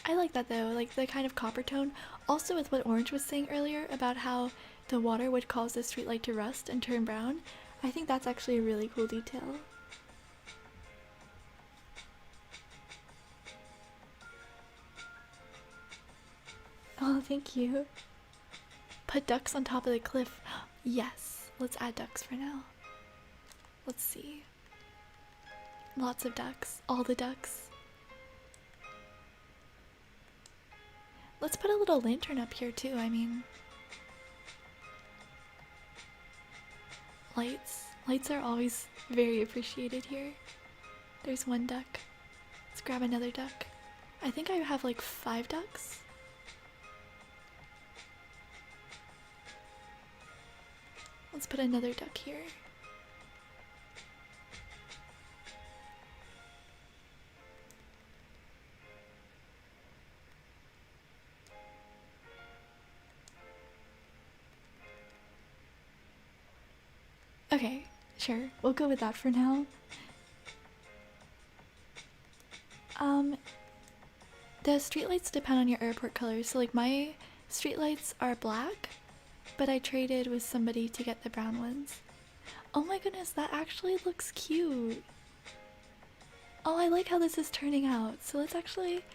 Speaker 1: I like that though, like the kind of copper tone. Also with what Orange was saying earlier about how the water would cause the streetlight to rust and turn brown. I think that's actually a really cool detail. Oh, thank you. Put ducks on top of the cliff. Yes, let's add ducks for now. Let's see. Lots of ducks. All the ducks. Let's put a little lantern up here too, I mean. Lights. Lights are always very appreciated here. There's one duck. Let's grab another duck. I think I have like 5 ducks. Let's put another duck here. Okay, sure. We'll go with that for now. The streetlights depend on your airport colors. So like my streetlights are black, but I traded with somebody to get the brown ones. Oh my goodness, that actually looks cute. Oh, I like how this is turning out. So let's actually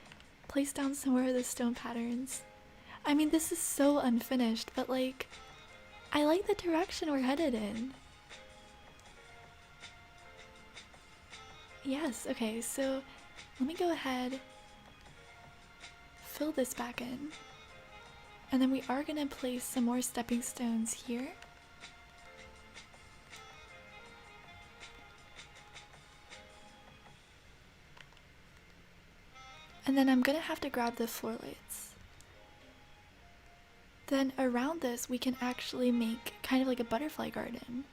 Speaker 1: place down some more of the stone patterns. I mean, this is so unfinished, but like, I like the direction we're headed in. Yes, okay, so let me go ahead, fill this back in, and then we are gonna place some more stepping stones here. And then I'm gonna have to grab the floor lights. Then around this we can actually make kind of like a butterfly garden,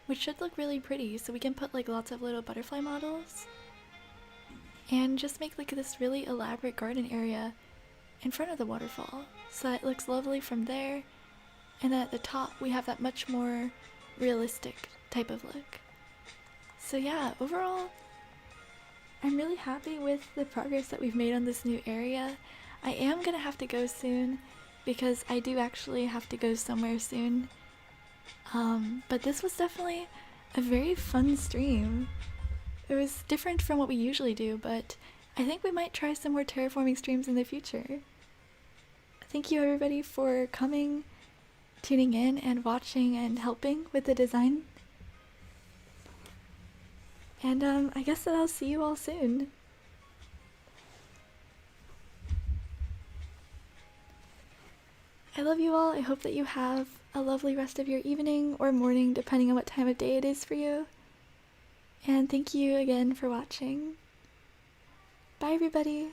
Speaker 1: which should look really pretty. So we can put like lots of little butterfly models and just make like this really elaborate garden area in front of the waterfall, so that it looks lovely from there. And then at the top we have that much more realistic type of look. So yeah, overall I'm really happy with the progress that we've made on this new area. I am gonna have to go soon because I do actually have to go somewhere soon. But this was definitely a very fun stream. It was different from what we usually do, but I think we might try some more terraforming streams in the future. Thank you everybody for coming, tuning in, and watching and helping with the design. And I guess that I'll see you all soon. I love you all. I hope that you have a lovely rest of your evening or morning, depending on what time of day it is for you. And thank you again for watching. Bye everybody.